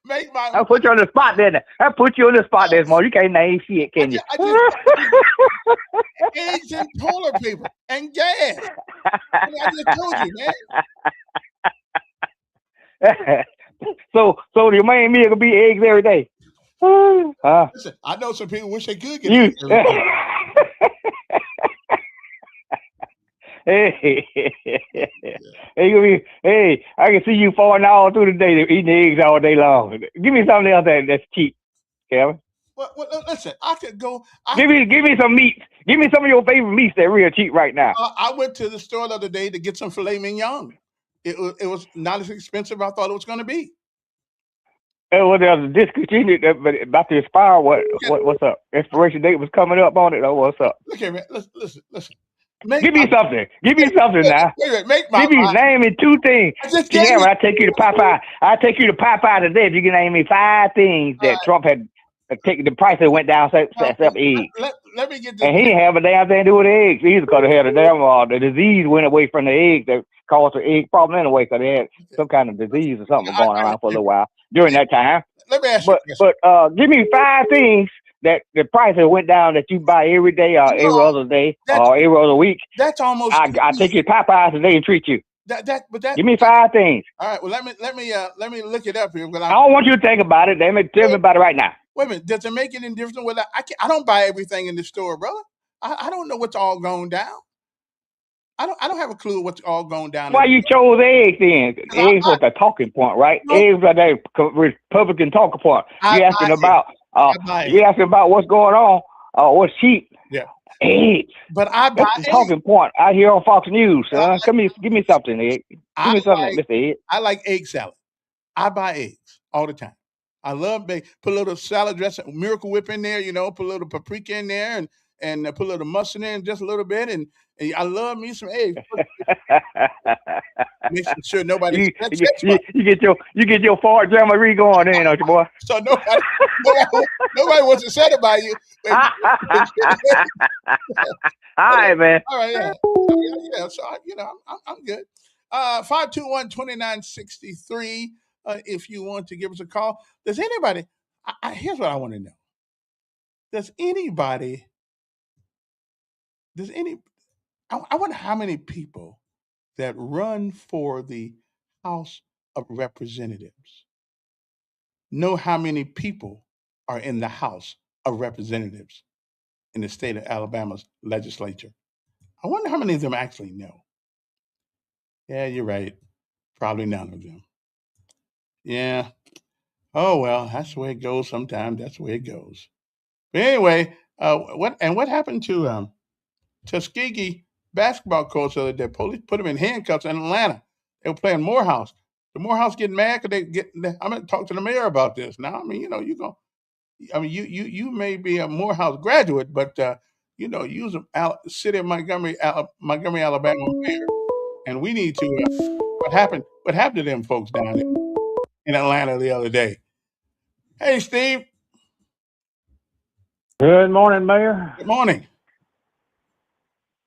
make my. I'll put you on the spot there. I put you on the spot there, Mo. You can't name shit, can you? Eggs and toilet paper and gas. I just told you, man. So your main meal could be eggs every day. Listen, I know some people wish they could get eggs every day. Hey, I can see you falling all through the day eating eggs all day long. Give me something else that's cheap, Kevin. Well, listen, I could go. Give me some meats. Give me some of your favorite meats that are real cheap right now. I went to the store the other day to get some filet mignon. It was not as expensive as I thought it was going to be. Well, there's a discontinued about to expire. What's up? Expiration date was coming up on it. Oh, what's up? Look here, man. Listen. Give me something. Give me something now. Wait, give me name me 2 things. Yeah, when I take you to Popeye, today. If you can name me 5 things that Trump had taken, the price that went down except eggs. Let me get this. And he didn't have a damn thing to do with eggs either, because they had a damn the disease went away from the eggs that caused the egg problem anyway, because they had some kind of disease or something going around for a little while during that time. Let me ask you. But give me 5 things that the price that went down that you buy every day or every other day or every other week. That's almost. I take you to Popeyes today and treat you. Give me 5 things. All right. Well, let me look it up here. I don't want you to think about it. Tell me about it right now. Wait a minute. Does it make it any different? Whether I don't buy everything in the store, brother. I don't know what's all going down. I don't have a clue what's all going down. Why you chose eggs then? Eggs was the talking point, right? No. Eggs are the Republican talking point. You asking about what's going on, what's cheap. Yeah. Eggs. But I buy That's the talking point out here on Fox News. Give me something, Egg. Give me something, Mr. Ed. I like egg salad. I buy eggs all the time. I love put a little salad dressing, Miracle Whip in there, put a little paprika in there and put a little mustard in just a little bit, and I love me some eggs. Making sure nobody you get your Ford Jamboree going in, don't you, boy? So nobody was upset about you. All right, man. All right, yeah. So I'm good. 521-2963. If you want to give us a call, does anybody? Here's what I want to know. I wonder how many people that run for the House of Representatives know how many people are in the House of Representatives in the state of Alabama's legislature. I wonder how many of them actually know. Yeah, you're right. Probably none of them. Yeah. Oh, well, that's the way it goes sometimes. That's the way it goes. But anyway, what happened to Tuskegee basketball coach the other day? Police put him in handcuffs in Atlanta. They were playing Morehouse. The Morehouse getting mad because I'm going to talk to the mayor about this. Now, I mean, you may be a Morehouse graduate, but you was a city of Montgomery, Alabama mayor, and we need to. What happened to them folks down there in Atlanta the other day? Hey, Steve. Good morning, Mayor. Good morning.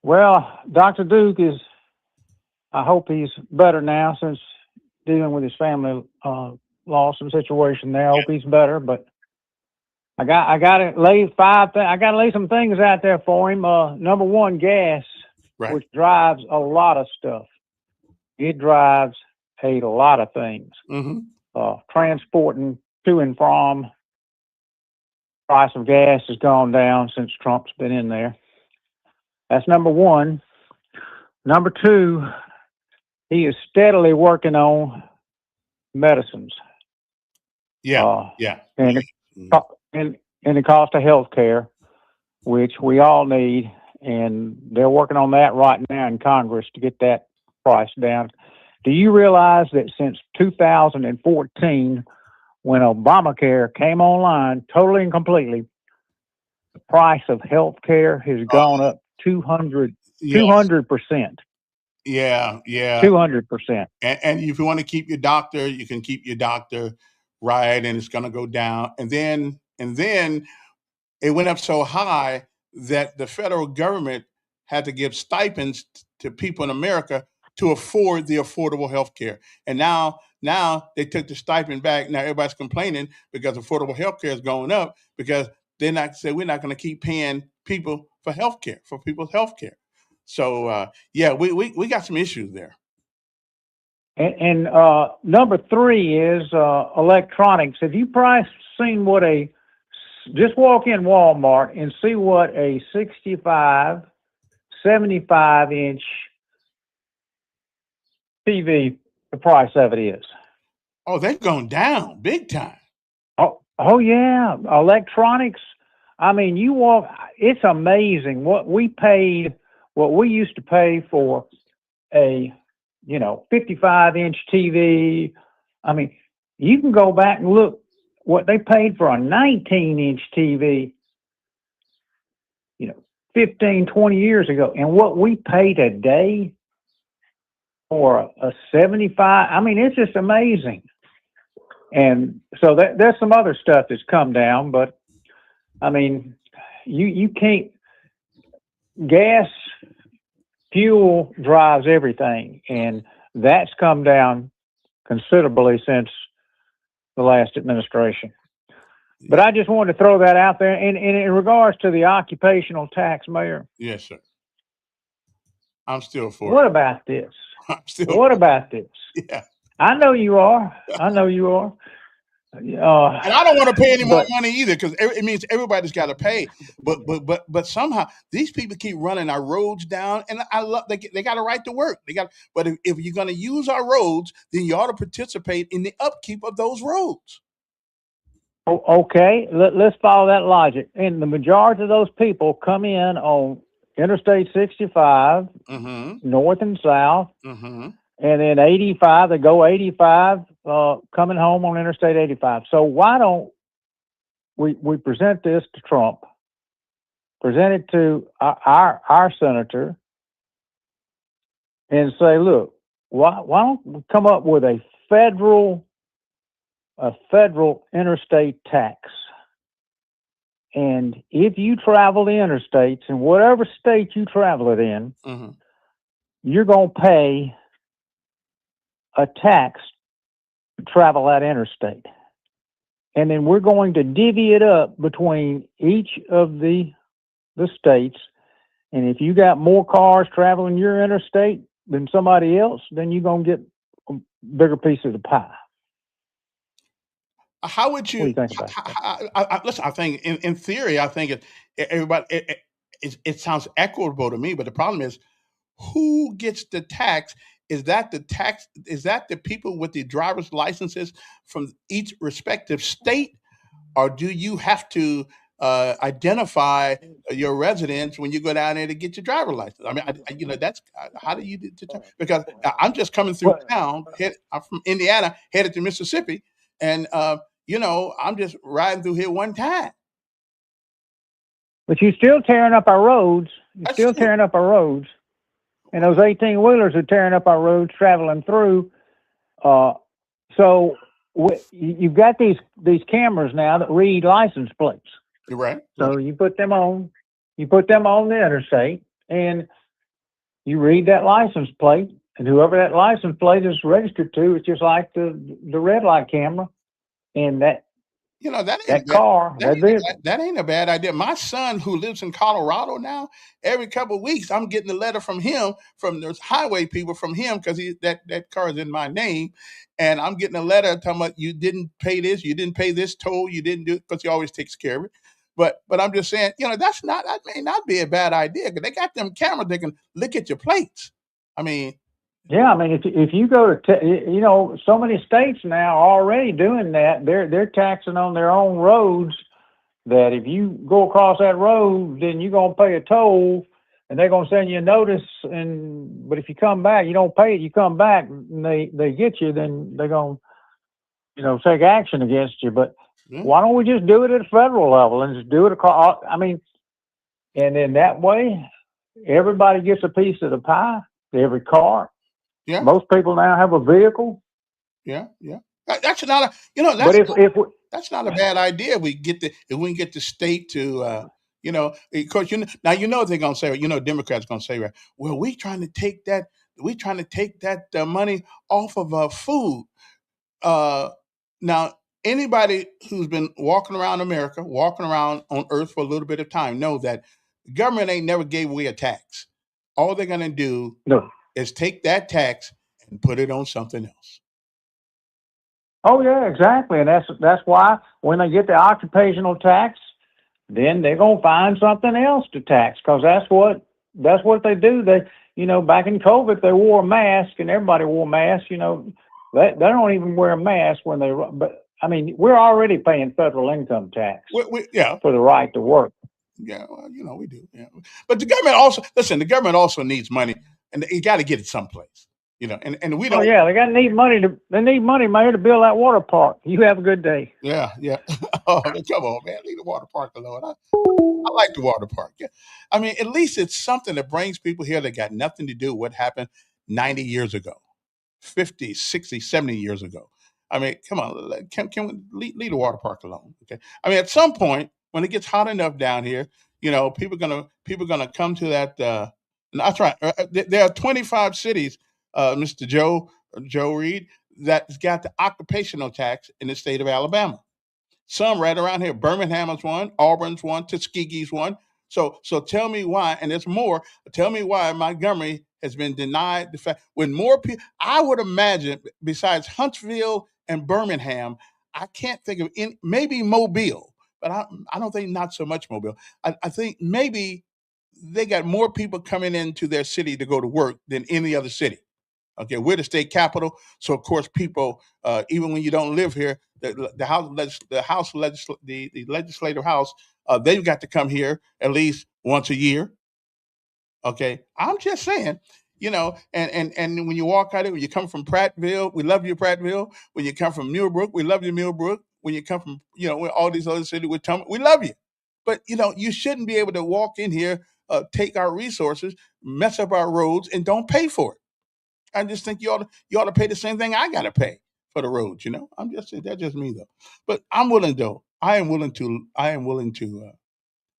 Well, Dr. Duke I hope he's better now since dealing with his family loss and situation there. I hope he's better, but I got to lay some things out there for him. Number one, gas, right, which drives a lot of stuff. It drives a lot of things. Mm-hmm. Transporting to and from price of gas has gone down since Trump's been in there. That's number one. Number two, he is steadily working on medicines. Yeah. And the cost of health care, which we all need, and they're working on that right now in Congress to get that price down. Do you realize that since 2014, when Obamacare came online totally and completely, the price of health care has gone up 200%. Yeah. 200%. Yeah. 200%. And if you want to keep your doctor, you can keep your doctor, right? And it's going to go down. And then it went up so high that the federal government had to give stipends to people in America to afford the affordable health care. And now they took the stipend back. Now everybody's complaining because affordable health care is going up because we're not going to keep paying people for health care, for people's health care. So we got some issues there. And number three is electronics. Have you seen what just walk in Walmart and see what a 65, 75-inch TV, the price of it is? Oh, they've gone down big time. Oh yeah. Electronics. I mean, it's amazing what we used to pay for a 55-inch TV. I mean, you can go back and look what they paid for a 19-inch TV, 15, 20 years ago, and what we pay today for a 75. I mean, it's just amazing. And so there's some other stuff that's come down, but I mean, you can't. Gas, fuel drives everything, and that's come down considerably since the last administration. But I just wanted to throw that out there. And in regards to the occupational tax, Mayor. Yes, sir. I'm still for What about this? What about this? Yeah. I know you are. And I don't want to pay any more money either, because it means everybody's got to pay. But somehow these people keep running our roads down, and I love they got a right to work. But if you're going to use our roads, then you ought to participate in the upkeep of those roads. Okay, let's follow that logic. And the majority of those people come in on Interstate 65, north and south, and then 85. They go 85, coming home on Interstate 85. So why don't we present this to Trump, present it to our senator, and say, look, why don't we come up with a federal interstate tax? And if you travel the interstates, in whatever state you travel it in, you're going to pay a tax to travel that interstate. And then we're going to divvy it up between each of the states. And if you got more cars traveling your interstate than somebody else, then you're going to get a bigger piece of the pie. How would you? What do you think about that? Listen, I think in theory, I think it sounds equitable to me. But the problem is, who gets the tax? Is that the people with the driver's licenses from each respective state, or do you have to identify your residence when you go down there to get your driver's license? I mean, that's how do you determine? Because I'm just coming through town. I'm from Indiana, headed to Mississippi, and I'm just riding through here one time. But you're still tearing up our roads. Tearing up our roads. And those 18-wheelers are tearing up our roads traveling through. So you've got these cameras now that read license plates. You're right. So you put them on the interstate, and you read that license plate, and whoever that license plate is registered to, it's just like the red light camera. And that ain't a bad idea. My son, who lives in Colorado now, every couple of weeks I'm getting a letter from him, from those highway people, from him, because that car is in my name, and I'm getting a letter talking about you didn't pay this, you didn't pay this toll, you didn't do it, because he always takes care of it. But I'm just saying, that may not be a bad idea because they got them cameras they can look at your plates. I mean, Yeah, I mean, if you go to so many states now are already doing that. They're taxing on their own roads. That if you go across that road, then you're gonna pay a toll, and they're gonna send you a notice. But if you come back, you don't pay it. You come back, and they get you. Then they're gonna take action against you. But yeah. why don't we just do it at a federal level and just do it across? I mean, and then that way, everybody gets a piece of the pie. Every car. Yeah. Most people now have a vehicle. Yeah. That's not a that's not a bad idea. If we can get the state to of course now they're gonna say, Democrats gonna say, right, well, we're trying to take that money off of food. Now anybody who's been walking around America, walking around on Earth for a little bit of time, know that the government ain't never gave away a tax. All they're gonna do is take that tax and put it on something else. Oh yeah, exactly, and that's why when they get the occupational tax, then they're gonna find something else to tax because that's what they do. They back in COVID they wore a mask and everybody wore a mask. They don't even wear a mask when they. But I mean, we're already paying federal income tax. For the right to work. Yeah, well, we do. Yeah, but the government also needs money, and you got to get it someplace. And we don't. Oh yeah, they need money, Mayor, to build that water park. You have a good day. Yeah. Oh, come on, man, leave the water park alone. I like the water park. Yeah, I mean, at least it's something that brings people here that got nothing to do with what happened 90 years ago, 50, 60, 70 years ago. I mean, come on, can we leave the water park alone? Okay. I mean, at some point when it gets hot enough down here, people gonna come to that. That's right. There are 25 cities, Mr. Joe Reed, that's got the occupational tax in the state of Alabama. Some right around here. Birmingham is one, Auburn's one, Tuskegee's one. So tell me why, and there's more. Tell me why Montgomery has been denied the fact when more people. I would imagine besides Huntsville and Birmingham, I can't think of any. Maybe Mobile, but I don't think not so much Mobile. I think maybe they got more people coming into their city to go to work than any other city. Okay, we're the state capital, so of course people, even when you don't live here, the legislative house, they've got to come here at least once a year. Okay, I'm just saying, and when you walk out of it, when you come from Prattville, we love you, Prattville. When you come from Millbrook, we love you, Millbrook. When you come from, all these other cities, we love you. But you shouldn't be able to walk in here, take our resources, mess up our roads, and don't pay for it. I just think you ought to pay the same thing I got to pay for the roads. I'm just saying that's just me though. But I'm willing though. I am willing to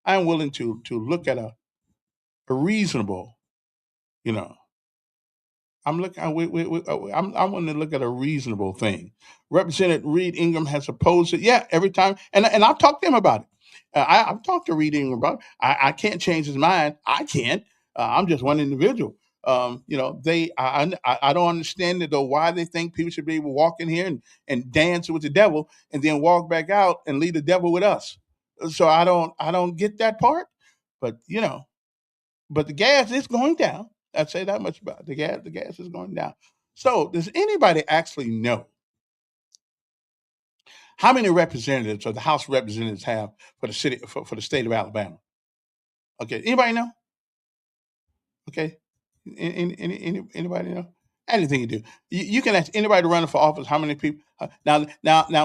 look at a reasonable. I'm looking. I'm willing to look at a reasonable thing. Representative Reed Ingram has opposed it. Yeah, every time, and I've talked to him about it. I've talked to Reed Ingram about it. I can't change his mind. I can't. I'm just one individual. I don't understand it though. Why they think people should be able to walk in here and dance with the devil and then walk back out and leave the devil with us. So I don't get that part. But but the gas is going down. I'd say that much about it. The gas is going down. So does anybody actually know how many representatives or the House of Representatives have for the city for the state of Alabama? Okay, anybody know? Okay, anybody know? Anything you do, you can ask anybody running for office how many people. Now,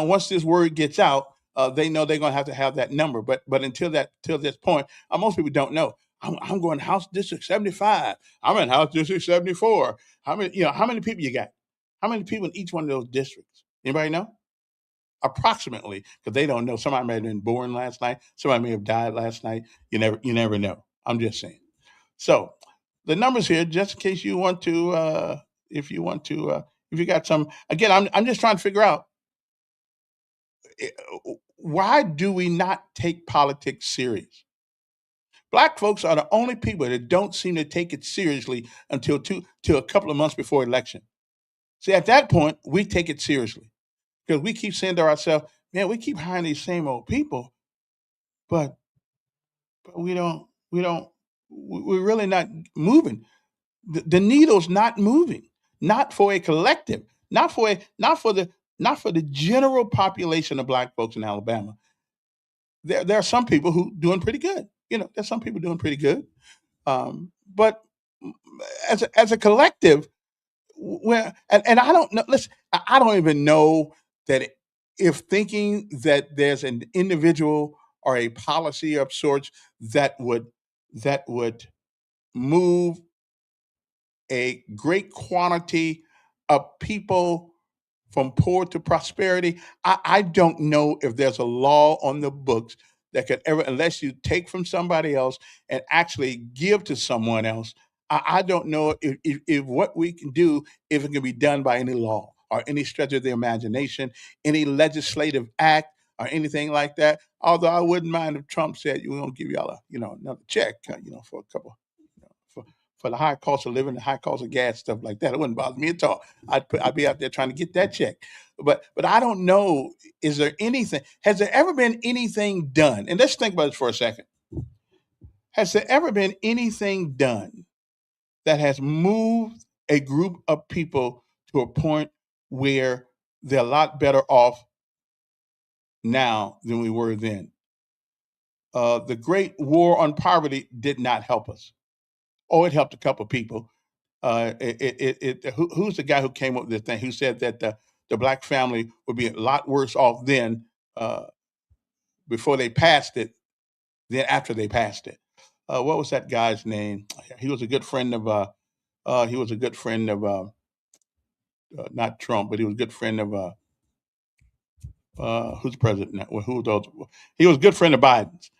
once this word gets out, they know they're going to have that number. But till this point, most people don't know. I'm going to House District 75. I'm in House District 74. How many people you got? How many people in each one of those districts? Anybody know? Approximately, because they don't know. Somebody may have been born last night. Somebody may have died last night. You never know. I'm just saying. So the numbers here, just in case you want to, if you got some. Again, I'm just trying to figure out why do we not take politics serious? Black folks are the only people that don't seem to take it seriously until a couple of months before election. See, at that point, we take it seriously because we keep saying to ourselves, man, we keep hiring these same old people, but but we're really not moving. The needle's not moving, not for a collective, not for the general population of black folks in Alabama. There are some people who doing pretty good. There's some people doing pretty good. But as a collective, and I don't know. Listen, I don't even know that if thinking that there's an individual or a policy of sorts that would move a great quantity of people from poor to prosperity. I don't know if there's a law on the books that could ever, unless you take from somebody else and actually give to someone else. I don't know if what we can do, if it can be done by any law or any stretch of the imagination, any legislative act or anything like that. Although I wouldn't mind if Trump said, "We're going to give y'all another check, for a couple, for the high cost of living, the high cost of gas, stuff like that." It wouldn't bother me at all. I'd be out there trying to get that check. But I don't know. Is there anything? Has there ever been anything done? And let's think about this for a second. Has there ever been anything done that has moved a group of people to a point where they're a lot better off now than we were then? The Great War on Poverty did not help us. Oh, it helped a couple of people. Who's the guy who came up with this thing? Who said that the black family would be a lot worse off then, before they passed it, than after they passed it? What was that guy's name? He was a good friend of. He was a good friend of not Trump, but he was a good friend of who's president now? Well, who those? He was a good friend of Biden's.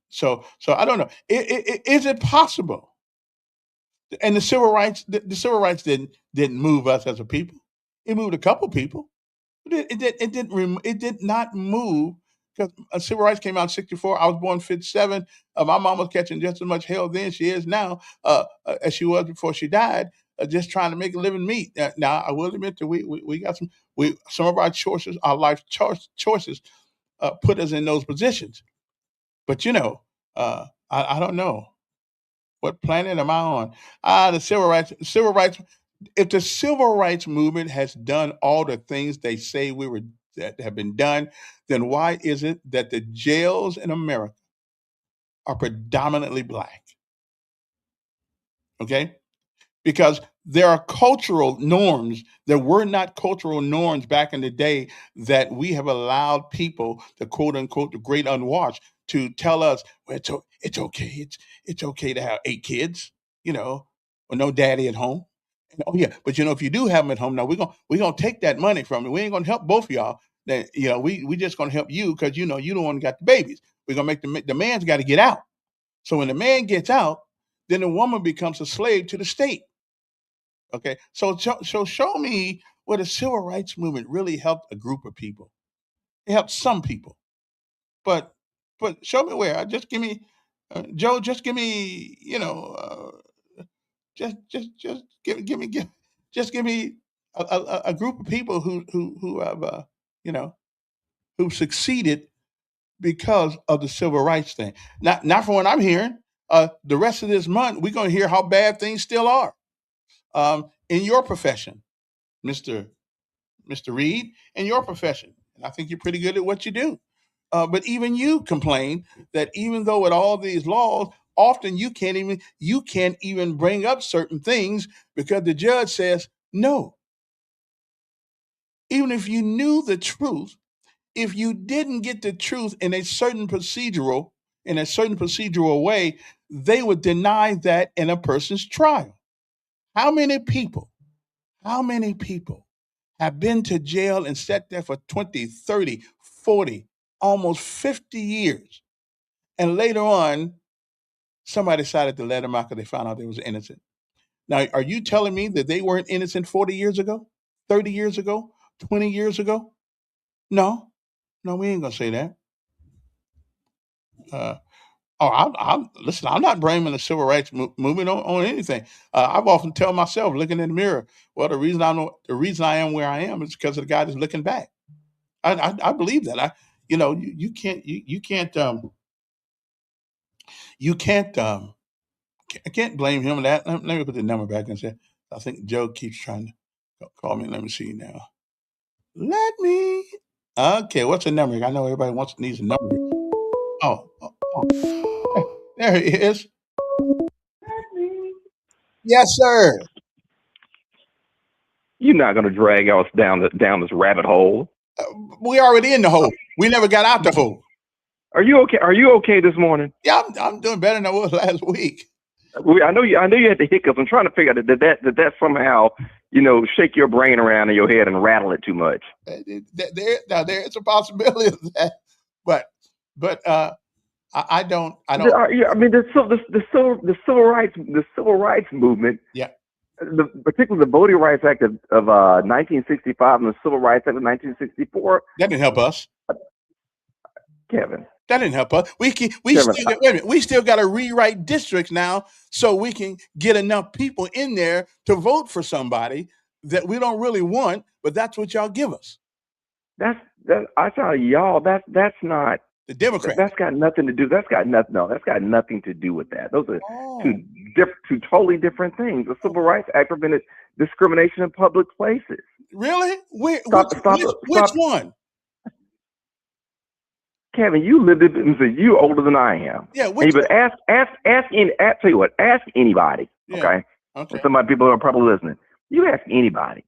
So I don't know. Is it possible? And the civil rights didn't move us as a people. It moved a couple people. It did not move, because civil rights came out in '64. I was born '57. My mom was catching just as much hell then she is now, as she was before she died, just trying to make a living meet. Now I will admit that we got some of our choices, our life choices, put us in those positions. But I don't know. What planet am I on? The civil rights. If the civil rights movement has done all the things they say that have been done, then why is it that the jails in America are predominantly black? Okay, because there are cultural norms that were not cultural norms back in the day, that we have allowed people, the quote unquote the great unwashed, to tell us, well, it's okay, it's okay to have 8 kids, with no daddy at home. And, oh yeah, but if you do have them at home, now we're gonna take that money from you. We ain't gonna help both of y'all. Then we just gonna help you, because you the one who got the babies. We're gonna make the man's got to get out. So when the man gets out, then the woman becomes a slave to the state. Okay, so show me where the civil rights movement really helped a group of people. It helped some people, but show me where. Just give me, Joe. Just give me, just give me a group of people who have who succeeded because of the civil rights thing. Not from what I'm hearing. The rest of this month, we're going to hear how bad things still are. In your profession, Mr. Reed, in your profession. And I think you're pretty good at what you do. But even you complain that even though with all these laws, often you can't even bring up certain things because the judge says no. Even if you knew the truth, if you didn't get the truth in a certain procedural way, they would deny that in a person's trial. How many people have been to jail and sat there for 20, 30, 40, almost 50 years, and later on somebody decided to let them out because they found out they was innocent? Now, are you telling me that they weren't innocent 40 years ago, 30 years ago, 20 years ago? No, we ain't gonna say that. Listen, I'm not blaming the civil rights movement on anything. I've often tell myself, looking in the mirror, well, the reason I am where I am is because of the guy that's looking back. I believe that. You can't You can't I can't blame him for that. Let me put the number back and say I think Joe keeps trying to call me. Let me see now. Let me. Okay, what's the number? I know everybody needs a number. Oh, there he is. Yes, sir. You're not going to drag us down this rabbit hole. We already in the hole. We never got out the hole. Are you okay? Are you okay this morning? Yeah, I'm doing better than I was last week. I know you had the hiccups. I'm trying to figure out did that somehow shake your brain around in your head and rattle it too much. There's a possibility of that, but I don't. I mean, the civil rights movement. Yeah. Particularly the Voting Rights Act of 1965 and the Civil Rights Act of 1964. That didn't help us, Kevin. That didn't help us. We still got to rewrite districts now so we can get enough people in there to vote for somebody that we don't really want, but that's what y'all give us. I tell y'all, that's not the Democrats. That's got nothing to do. That's got nothing to do with that. Those are two totally different things. The Civil Rights Act prevented discrimination in public places. Really? Which one? Kevin, you lived it, and you older than I am. Yeah. But tell you what, ask anybody. Yeah. Okay. Some of my people are probably listening. You ask anybody,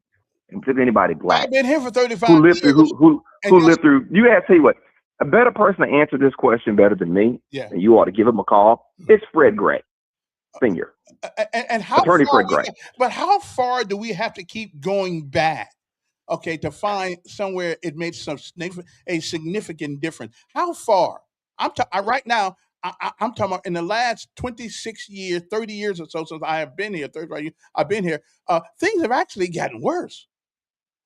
particularly anybody black. I've been here for 35 who lived years. Who lived through. You ask. Tell you what, a better person to answer this question better than me. Yeah. And you ought to give him a call. It's Fred Gray, Senior. And how Attorney far, Fred Gray. But how far do we have to keep going back? Okay, to find somewhere it made a significant difference. How far? Right now, I'm talking about in the last 26 years, 30 years or so since I have been here, 35 years, I've been here, things have actually gotten worse.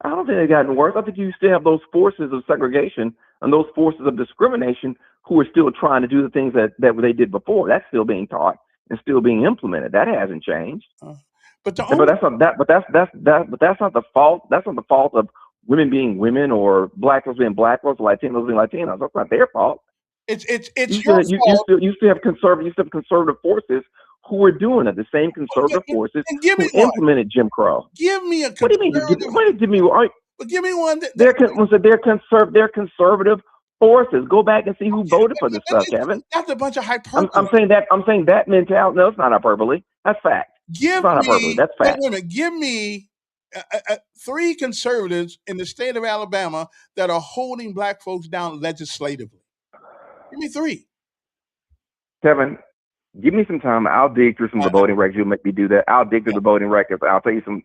I don't think they've gotten worse. I think you still have those forces of segregation and those forces of discrimination who are still trying to do the things that they did before. That's still being taught and still being implemented. That hasn't changed. But that's not the fault. That's not the fault of women being women or black folks being black folks, Latinos being Latinos. That's not their fault. It's your fault. You still have conservative forces who are doing it. The same conservative forces who implemented Jim Crow. Give me a. What do you mean? Give me one. Give me one. They're conservative forces. Go back and see who voted for this stuff, Kevin. That's a bunch of hyperbole. I'm saying that mentality. No, it's not hyperbole. That's fact. That's fact. Wait a minute. Give me 3 conservatives in the state of Alabama that are holding black folks down legislatively. Give me 3. Kevin, give me some time. I'll dig through some of the voting records. You'll make me do that. I'll dig through the voting records. I'll tell you some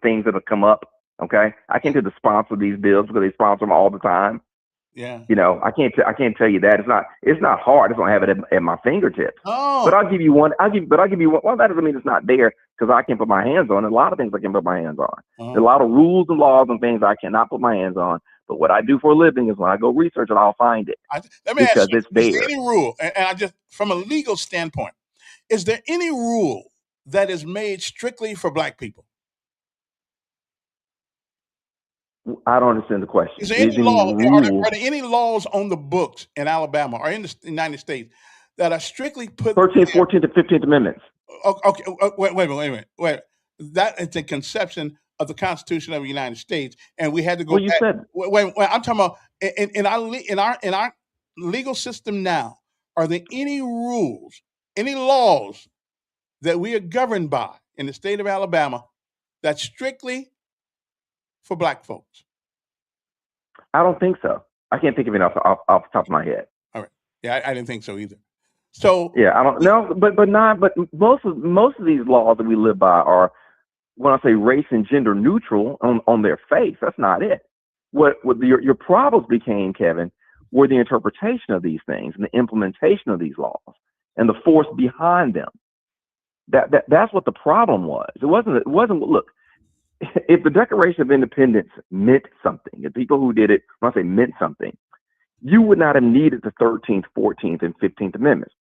things that have come up. Okay, I can't do the sponsor of these bills because they sponsor them all the time. Yeah. I can't tell you that. It's not hard. I just don't have it at my fingertips. Oh. But I'll give you one. I'll give you one. Well, that doesn't mean it's not there because I can put my hands on it. A lot of things I can put my hands on. Uh-huh. There's a lot of rules and laws and things I cannot put my hands on. But what I do for a living is when I go research it, I'll find it. Let me ask you, it's there. Is there any rule, and I just from a legal standpoint, is there any rule that is made strictly for black people? I don't understand the question. Is there any law? Are there any laws on the books in Alabama or in the United States that are strictly put 13th, 14th, and 15th Amendments? Okay, wait a minute. That is the conception of the Constitution of the United States, and we had to go. Well, you back. said. Wait, I'm talking about in our legal system now. Are there any rules, any laws that we are governed by in the state of Alabama that's strictly for black folks? I don't think so. I can't think of it off the top of my head. All right. Yeah, I didn't think so either. So yeah, I don't know, but most of these laws that we live by are, when I say race and gender neutral on their face. That's not it. What your problems became, Kevin, were the interpretation of these things and the implementation of these laws and the force behind them. That's what the problem was. It wasn't. Look, if the Declaration of Independence meant something, the people who did it, when I say meant something, you would not have needed the 13th, 14th, and 15th Amendments.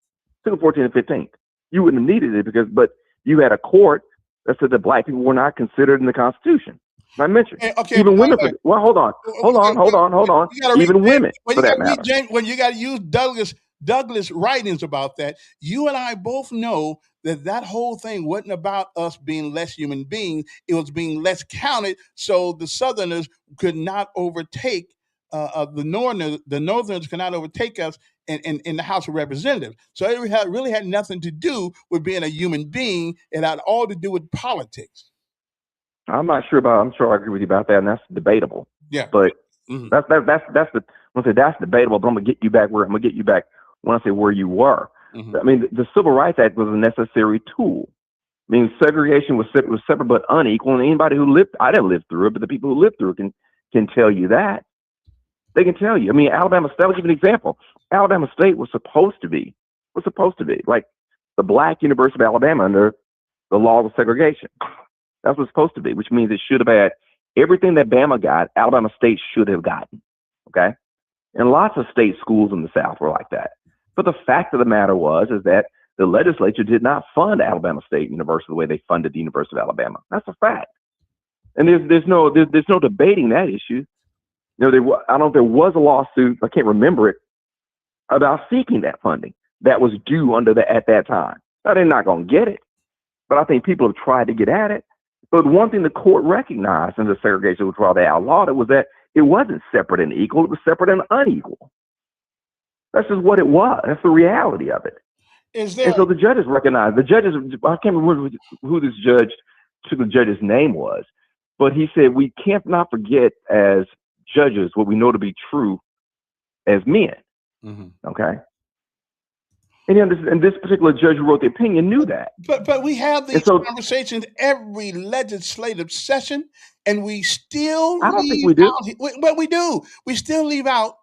To the 14th and 15th, you wouldn't have needed it but you had a court that said that black people were not considered in the Constitution. I mentioned even women. Well, hold on. Even women, for that matter. When you got to use Douglas' writings about that, you and I both know that that whole thing wasn't about us being less human beings. It was being less counted, so the Southerners could not overtake the Northerners. The Northerners could not overtake us in the House of Representatives. So it really had nothing to do with being a human being. It had all to do with politics. I'm not sure about. I'm sure I agree with you about that, and that's debatable. Yeah, But Mhm. that's the. When I say that's debatable, but I'm gonna get you back where I'm gonna get you back when I say where you were. Mhm. I mean, the Civil Rights Act was a necessary tool. I mean, segregation was separate but unequal, and anybody who lived, I didn't live through it, but the people who lived through it can tell you that. They can tell you. I mean, Alabama State. I'll give you an example. Alabama State was supposed to be like the Black University of Alabama under the laws of segregation. That's what it's supposed to be, which means it should have had everything that Bama got. Alabama State should have gotten. Okay, and lots of state schools in the South were like that. But the fact of the matter is that the legislature did not fund Alabama State University the way they funded the University of Alabama. That's a fact, and there's no debating that issue. You know, I don't know if there was a lawsuit, I can't remember it, about seeking that funding that was due at that time. Now, they're not going to get it, but I think people have tried to get at it. But one thing the court recognized in the segregation trial they outlawed it was that it wasn't separate and equal, it was separate and unequal. That's just what it was. That's the reality of it. Is there? And so the judges recognized, I can't remember who this judge, the judge's name was, but he said, we can't not forget as judges what we know to be true as men. Mhm. Okay. And this particular judge who wrote the opinion knew that. But we have these so- conversations every legislative session, and we still I don't think leave we do. out. But we do. We still leave out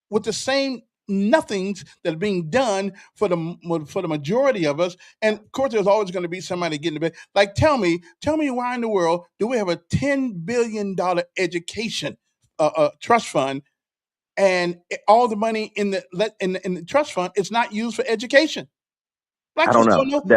with the same nothings that are being done for the majority of us. And of course, there's always going to be somebody getting a bit. Like, tell me why in the world do we have a $10 billion education trust fund, and all the money in the trust fund is not used for education? Black I don't folks know. We don't know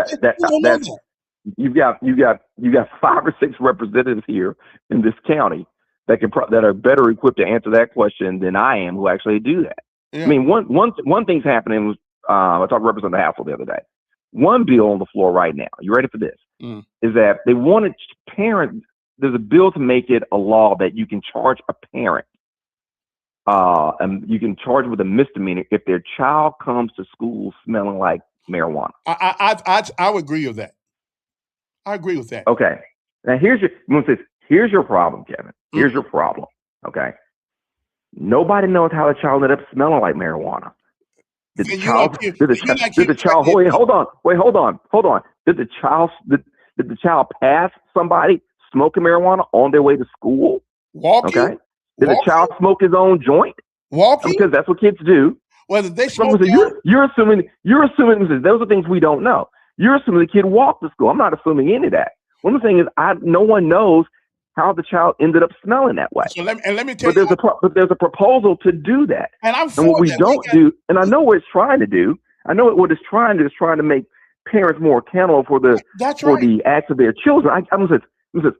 that. You got 5 or 6 representatives here in this county that are better equipped to answer that question than I am, who actually do that. Yeah. I mean, one thing's happening was I talked to Representative Hassel the other day. One bill on the floor right now, you ready for this? Is that they wanted parents, there's a bill to make it a law that you can charge a parent, and you can charge with a misdemeanor if their child comes to school smelling like marijuana. I would agree with that. I agree with that. Okay. Now here's your problem, Kevin. Here's your problem. Okay. Nobody knows how the child ended up smelling like marijuana. Did the child wait, hold on. Did the child pass somebody smoking marijuana on their way to school? Walking? Okay. Did the child smoke his own joint? Walking? Because that's what kids do. Whether they smoke. You're assuming those are things we don't know. You're assuming the kid walked to school. I'm not assuming any of that. One of the things is no one knows how the child ended up smelling that way. So let me tell you. But there's a proposal to do that. And what we don't do, and I know what it's trying to do. I know what it's trying to do is trying to make parents more accountable for the acts of their children.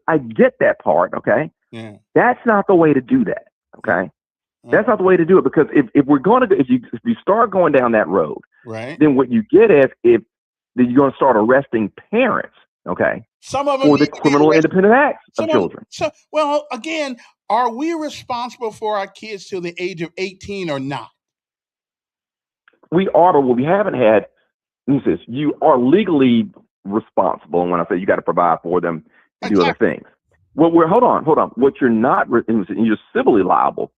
I get that part. Okay. Yeah. That's not the way to do that. Okay. That's not the way to do it, because if we're going to, if you start going down that road, right, then what you get is then you're going to start arresting parents, okay, some of them for the criminal independent acts of children. So, well, again, are we responsible for our kids till the age of 18 or not? We are, but what we haven't had is you are legally responsible, and when I say you got to provide for them and do other things. Well, hold on. What you're not, you're civilly liable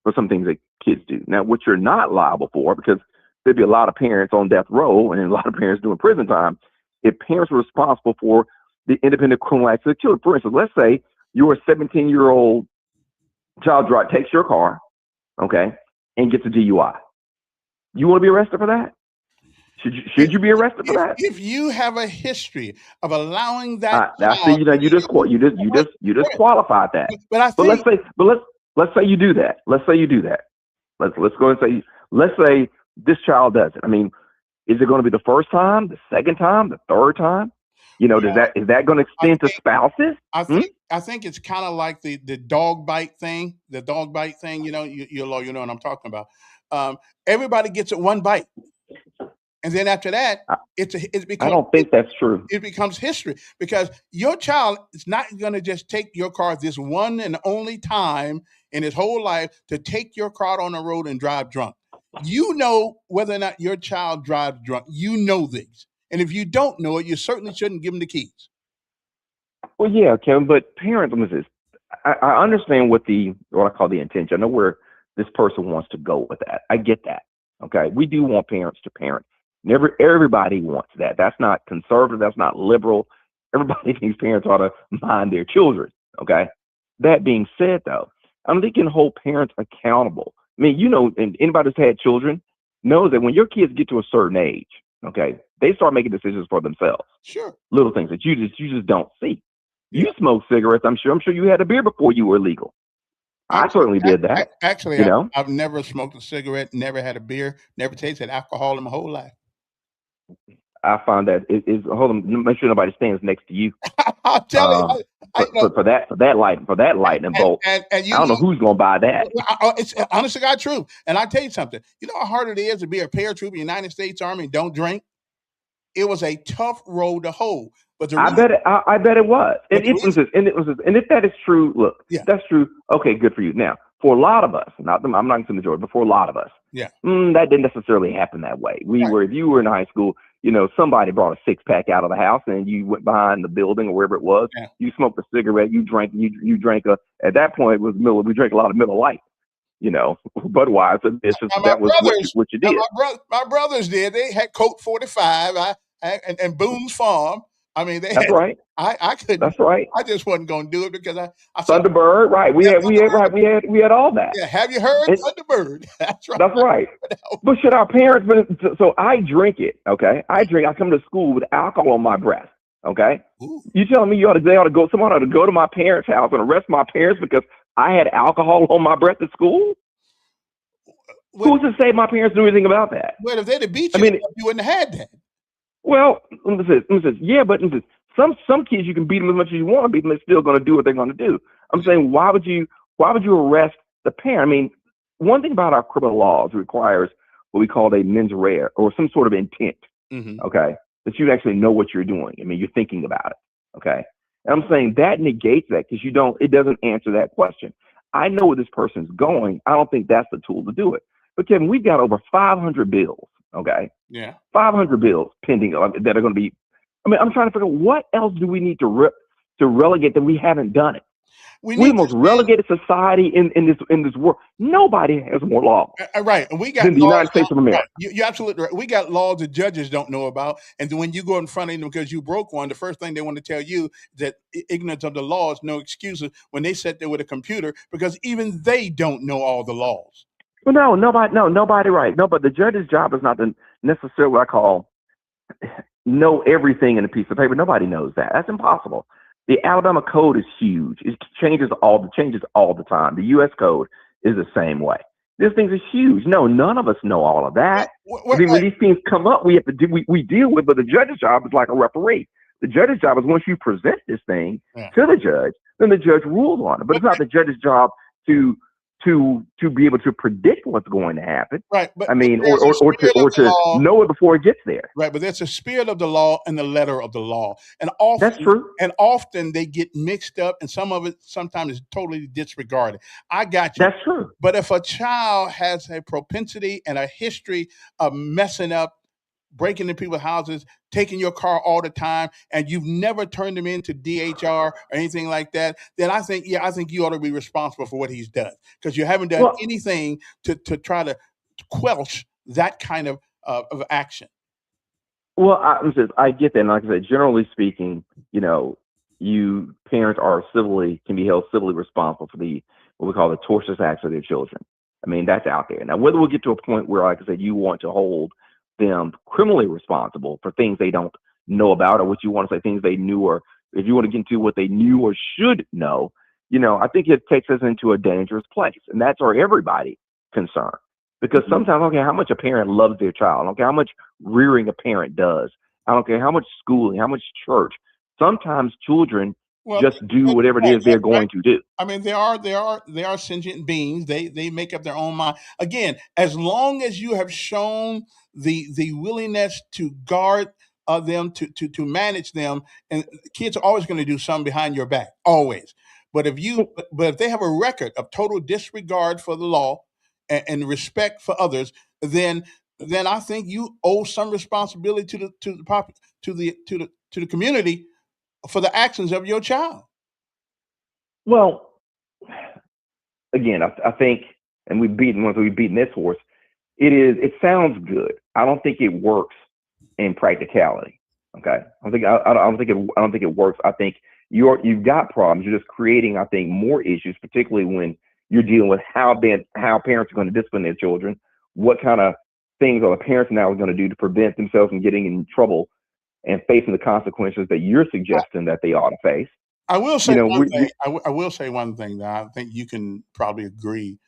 for some things that kids do. Now, what you're not liable for, because there'd be a lot of parents on death row and a lot of parents doing prison time, if parents were responsible for the independent criminal acts of the children. For instance, let's say you're a 17-year-old child takes your car, okay, and gets a DUI. You want to be arrested for that? Should you be arrested for that? If you have a history of allowing that, you just qualified that. Let's say you do that. Let's go and say, let's say this child does it. I mean, is it going to be the first time, the second time, the third time? You know, is that going to extend to spouses? I think it's kind of like the dog bite thing. The dog bite thing. You know, you're a lawyer, you know what I'm talking about. Everybody gets it one bite. And then after that, I, it I becomes don't think that's true. it becomes history, because your child is not going to just take your car this one and only time in his whole life to take your car on the road and drive drunk. You know whether or not your child drives drunk. You know these. And if you don't know it, you certainly shouldn't give them the keys. Well, yeah, Kevin, but parents, listen, I understand what I call the intention. I know where this person wants to go with that. I get that. Okay, we do want parents to parent. Everybody wants that. That's not conservative. That's not liberal. Everybody thinks parents ought to mind their children. Okay. That being said, though, I don't think you can hold parents accountable. I mean, and anybody who's had children knows that when your kids get to a certain age, okay, they start making decisions for themselves. Sure. Little things that you just don't see. Yeah. You smoke cigarettes. I'm sure you had a beer before you were legal. I certainly did that. Actually, I've never smoked a cigarette, never had a beer, never tasted alcohol in my whole life. I find that hold on, make sure nobody stands next to you. I'll tell you, for that lightning bolt. And I don't know who's gonna buy that. It's honest to God true. And I tell you something. You know how hard it is to be a paratrooper in the United States Army and don't drink? It was a tough road to hold. But I bet it was. And if that is true, look, that's true. Okay, good for you. Now, for a lot of us, I'm not going to say the majority, but for a lot of us, that didn't necessarily happen that way. If you were in high school, somebody brought a 6-pack out of the house and you went behind the building or wherever it was. Yeah. You smoked a cigarette, you drank at that point, we drank a lot of Miller Lite. Budweiser. That was what you did. My brothers did. They had Colt 45 and Boone's Farm. I mean, that's right. I couldn't. That's right. I just wasn't going to do it because I Thunderbird. Right. We had all that. Yeah. Have you heard Thunderbird? That's right. That's right. But should our parents? So I drink it. Okay. I come to school with alcohol on my breath. Okay. Ooh. You telling me someone ought to go to my parents' house and arrest my parents because I had alcohol on my breath at school? Who's to say my parents knew anything about that? Well, if they'd have beat you, you wouldn't have had that. Well, yeah, but some kids you can beat them as much as you want to beat them, they're still going to do what they're going to do. I'm saying, why would you arrest the parent? I mean, one thing about our criminal laws requires what we call a mens rea or some sort of intent. Mm-hmm. Okay, that you actually know what you're doing. I mean, you're thinking about it. Okay, and I'm saying that negates that because it doesn't answer that question. I know where this person's going. I don't think that's the tool to do it. But Kevin, we've got over 500 bills. Okay. Yeah. 500 bills pending that are going to be. I mean, I'm trying to figure out what else do we need to relegate that we haven't done it. We're the most relegated society in this world. Nobody has more laws. Right. And we got than the United States of America. You're absolutely right. We got laws that judges don't know about. And then when you go in front of them because you broke one, the first thing they want to tell you that ignorance of the law is no excuses when they sit there with a computer because even they don't know all the laws. Well, nobody, right. No, but the judge's job is not to necessarily what I call know everything in a piece of paper. Nobody knows that. That's impossible. The Alabama code is huge. It changes all the time. The U.S. code is the same way. This thing is huge. No, none of us know all of that. When these things come up, we have to we deal with. But the judge's job is like a referee. The judge's job is once you present this thing to the judge, then the judge rules on it. But it's not the judge's job to be able to predict what's going to happen. Right. But I mean, or to know it before it gets there. Right. But there's a spirit of the law and the letter of the law. And often, that's true. And often they get mixed up and some of it sometimes is totally disregarded. I got you. That's true. But if a child has a propensity and a history of messing up, breaking into people's houses, taking your car all the time, and you've never turned him into DHR or anything like that, then I think you ought to be responsible for what he's done because you haven't done anything to try to quelch that kind of action. Well, I get that. And like I said, generally speaking, you parents can be held civilly responsible for what we call the tortious acts of their children. I mean, that's out there. Now, whether we'll get to a point where, like I said, you want to hold them criminally responsible for things they don't know about or what you want to say things they knew, or if you want to get into what they knew or should know, I think it takes us into a dangerous place. And that's our everybody concern because sometimes I don't care how much a parent loves their child. I don't care how much rearing a parent does. I don't care how much schooling, how much church. Sometimes children Well, just do right, whatever it is they're right. going to do. I mean, they are sentient beings. They make up their own mind. Again, as long as you have shown the willingness to guard them, to manage them, and kids are always going to do something behind your back, always. But if they have a record of total disregard for the law and respect for others, then I think you owe some responsibility to the community for the actions of your child. Well, again, I think, and we've beaten this horse. It sounds good. I don't think it works in practicality. Okay, I don't think it works. I think you've got problems. You're just creating, I think, more issues, particularly when you're dealing with how parents are going to discipline their children. What kind of things are the parents now going to do to prevent themselves from getting in trouble and facing the consequences that you're suggesting that they ought to face? I will say one thing. We I will say one thing that I think you can probably agree.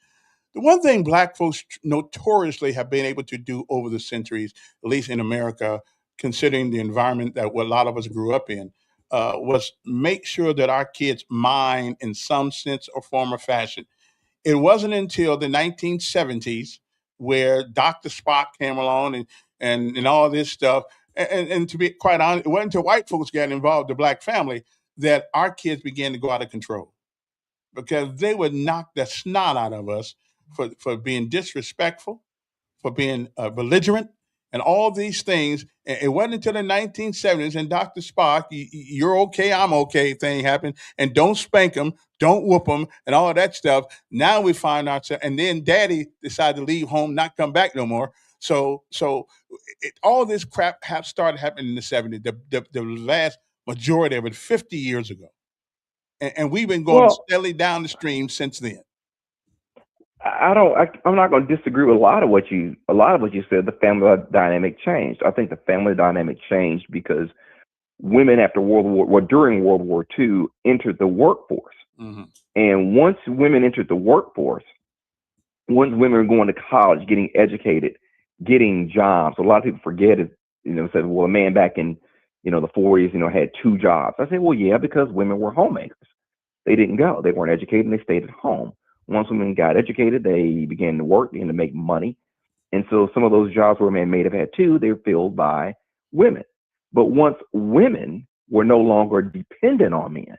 The one thing Black folks notoriously have been able to do over the centuries, at least in America, considering the environment that a lot of us grew up in, was make sure that our kids mind in some sense or form or fashion. It wasn't until the 1970s where Dr. Spock came along and all this stuff. And to be quite honest, it wasn't until white folks got involved, the Black family, that our kids began to go out of control because they would knock the snot out of us for being disrespectful, for being belligerent, and all these things. And it wasn't until the 1970s and Dr. Spock, you're okay, I'm okay thing happened. And don't spank them, don't whoop them, and all of that stuff. Now we find ourselves, and then daddy decided to leave home, not come back no more. So all this crap have started happening in the 70s, the last majority of it 50 years ago. And we've been going steadily down the stream since then. I'm not going to disagree with a lot of what you said. The family dynamic changed. I think the family dynamic changed because women during World War II entered the workforce. Mm-hmm. And once women entered the workforce, once women were going to college, getting educated, getting jobs, a lot of people forget it, said, well, a man back in, the 40s, had 2 jobs. I say, well, yeah, because women were homemakers. They didn't go. They weren't educated and they stayed at home. Once women got educated, they began to work, began to make money. And so some of those jobs where men may have had 2, they were filled by women. But once women were no longer dependent on men,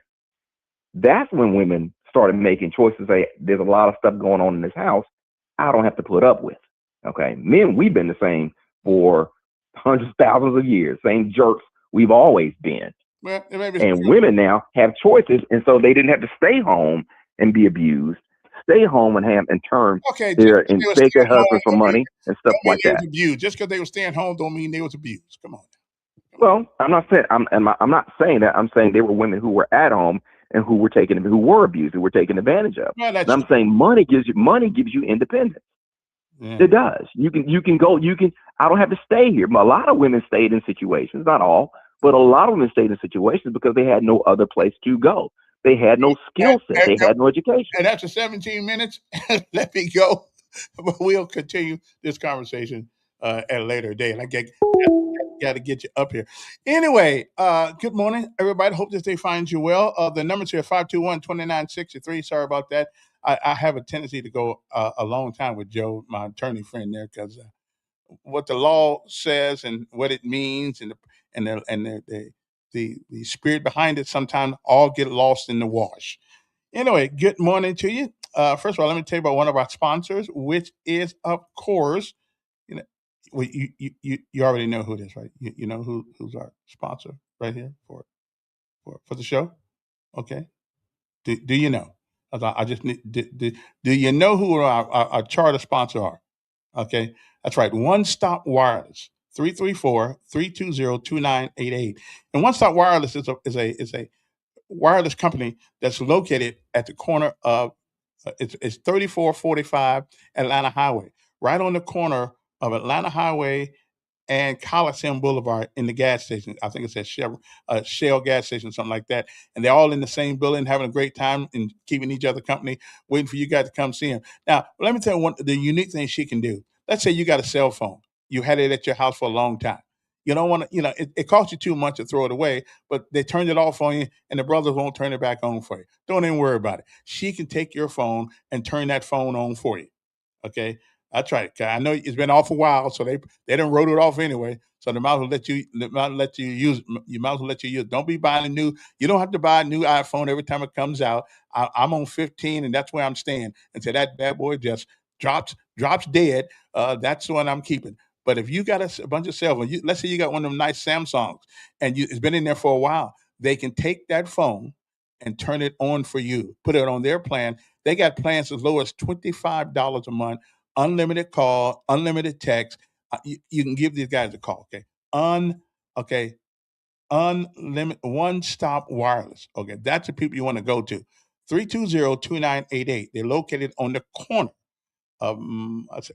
that's when women started making choices. There's a lot of stuff going on in this house I don't have to put up with. Okay. Men, we've been the same for hundreds, thousands of years. Same jerks we've always been. Well, and women now have choices. And so they didn't have to stay home and be abused. Stay home and turn there and beg their husbands for money and stuff like that. Just because they were staying home don't mean they was abused. Come on. Well, I'm not saying that. I'm saying there were women who were at home and who were abused, who were taken advantage of. Well, and I'm saying money gives you independence. Yeah. It does. You can go. I don't have to stay here. A lot of women stayed in situations, not all, but a lot of women stayed in situations because they had no other place to go. They had no skill set. They had no education. And after 17 minutes, let me go. But we'll continue this conversation at a later date. And I got to get you up here. Anyway, good morning, everybody. Hope that they find you well. The number's here, 521-2963. Sorry about that. I have a tendency to go a long time with Joe, my attorney friend there, because what the law says and what it means and the spirit behind it sometimes all get lost in the wash. Anyway, good morning to you. First of all, let me tell you about one of our sponsors, which is, of course, well, you already know who it is, right? You know who's our sponsor right here for the show? Okay. Do you know? I just need. Do you know who our charter sponsor are? Okay, that's right. One Stop Wireless, 334-320-2988. And One Stop Wireless is a wireless company that's located at the corner of it's 3445 Atlanta Highway, right on the corner of Atlanta Highway and Coliseum Boulevard in the gas station. I think it's at Shell gas station, something like that. And they're all in the same building, having a great time and keeping each other company, waiting for you guys to come see them. Now, let me tell you the unique thing she can do. Let's say you got a cell phone. You had it at your house for a long time. You don't want to, it costs you too much to throw it away, but they turned it off on you and the brothers won't turn it back on for you. Don't even worry about it. She can take your phone and turn that phone on for you. Okay. That's right. 'Cause I know it's been off a while, so they done wrote it off anyway. So they might as well let you use you might as well let you use. Don't be buying a new. You don't have to buy a new iPhone every time it comes out. I'm on 15, and that's where I'm staying until that bad boy just drops dead. That's the one I'm keeping. But if you got a bunch of cell phones, let's say you got one of them nice Samsungs, and it's been in there for a while, they can take that phone and turn it on for you. Put it on their plan. They got plans as low as $25 a month, unlimited call, unlimited text. You can give these guys a call. Okay, okay, unlimited one stop wireless. Okay, that's the people you want to go to. 320-2988. They're located on the corner of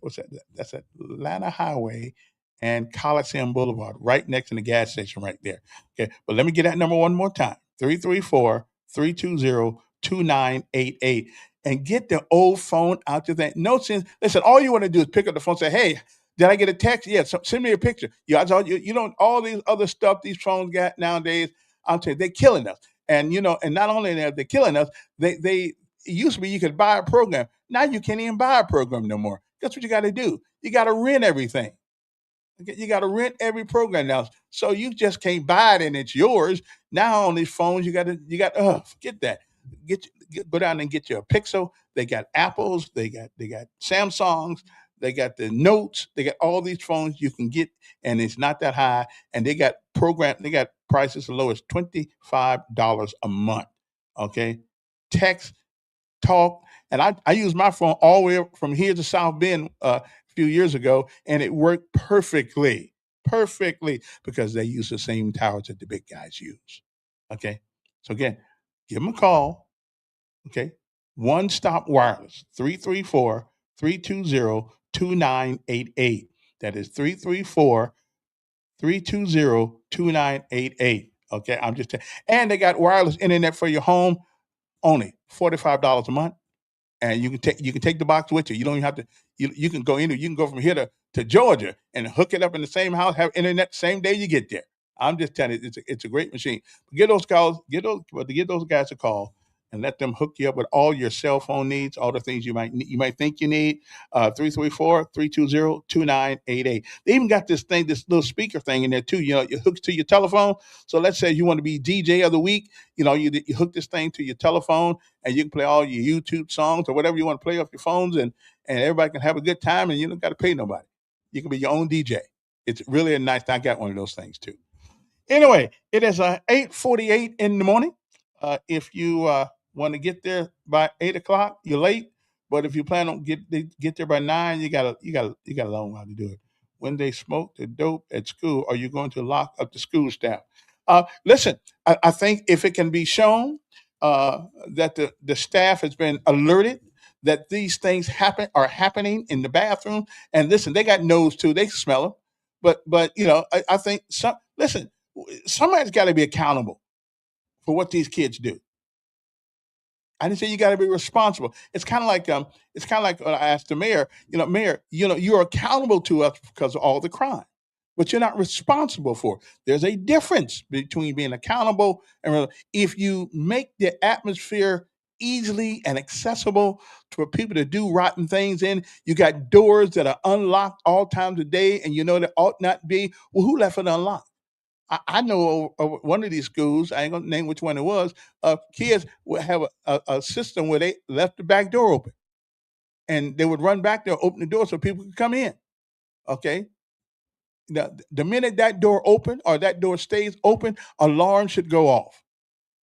what's that? That's Atlanta Highway and Coliseum Boulevard, right next to the gas station right there. Okay, but let me get that number one more time. 334-320-2988. And get the old phone out of that. No sense. Listen, all you want to do is pick up the phone and say, hey, did I get a text? Yeah, so send me a picture. You don't all these other stuff these phones got nowadays. I'm telling you, they're killing us. And and not only are they killing us, they it used to be you could buy a program. Now you can't even buy a program no more. Guess what you got to do? You got to rent everything. Okay, you got to rent every program now. So you just can't buy it and it's yours. Now on these phones, forget that. Go down and get you a Pixel. They got Apples, they got Samsungs, they got the Notes, they got all these phones you can get, and it's not that high. And they got prices as low as $25 a month. Okay. Text, talk, and I use my phone all the way from here to South Bend a few years ago, and it worked perfectly, because they use the same towers that the big guys use. Okay, so again, give them a call. Okay, One Stop Wireless, 334-320-2988. That is 334-320-2988. Okay, and they got wireless internet for your home, only $45 a month, and you can take the box with you. You don't even have to. You can go in. You can go from here to Georgia and hook it up in the same house. Have internet same day you get there. I'm just telling you, it's a great machine. Get those guys a call and let them hook you up with all your cell phone needs, all the things you might think you need. 334-320-2988. They even got this little speaker thing in there too. It hooks to your telephone. So let's say you want to be DJ of the week. You hook this thing to your telephone, and you can play all your YouTube songs or whatever you want to play off your phones, and everybody can have a good time, and you don't got to pay nobody. You can be your own DJ. It's really a nice thing. I got one of those things too. Anyway, it is 8:48 in the morning. If you want to get there by 8 o'clock, you're late. But if you plan on get there by 9, you got a long while to do it. When they smoke the dope at school, are you going to lock up the school staff? Listen, I think if it can be shown that the staff has been alerted that these things are happening in the bathroom, and listen, they got nose too; they smell them. But I think somebody's got to be accountable for what these kids do. I didn't say you got to be responsible. It's kind of like when I asked the mayor. Mayor, you're accountable to us because of all the crime, but you're not responsible for it. There's a difference between being accountable and if you make the atmosphere easily and accessible for people to do rotten things in. You got doors that are unlocked all times of day, and that ought not be. Well, who left it unlocked? I know of one of these schools, I ain't gonna name which one it was, kids would have a system where they left the back door open. And they would run back there, open the door so people could come in. Okay. The minute that door open or that door stays open, alarm should go off.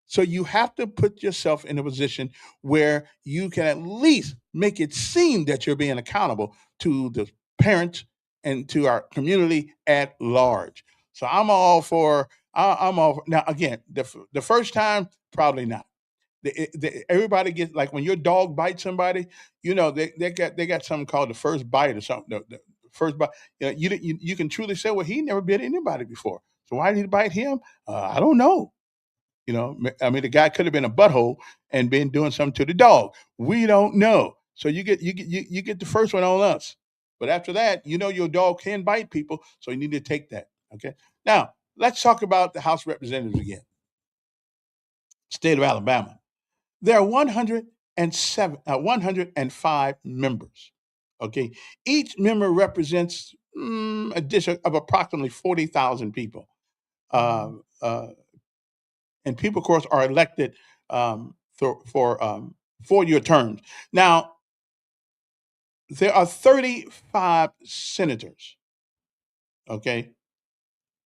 So you have to put yourself in a position where you can at least make it seem that you're being accountable to the parents and to our community at large. So I'm all for. I'm all now. Again, the first time, probably not. Everybody gets, like, when your dog bites somebody, they got something called the first bite or something. The first bite. You can truly say, well, he never bit anybody before, so why did he bite him? I don't know. I mean, the guy could have been a butthole and been doing something to the dog. We don't know. So you get the first one on us. But after that, your dog can bite people, so you need to take that. Okay. Now, let's talk about the House of Representatives again. State of Alabama. There are 105 members. Okay. Each member represents a district of approximately 40,000 people. And people, of course, are elected for 4-year terms. Now, there are 35 senators, okay,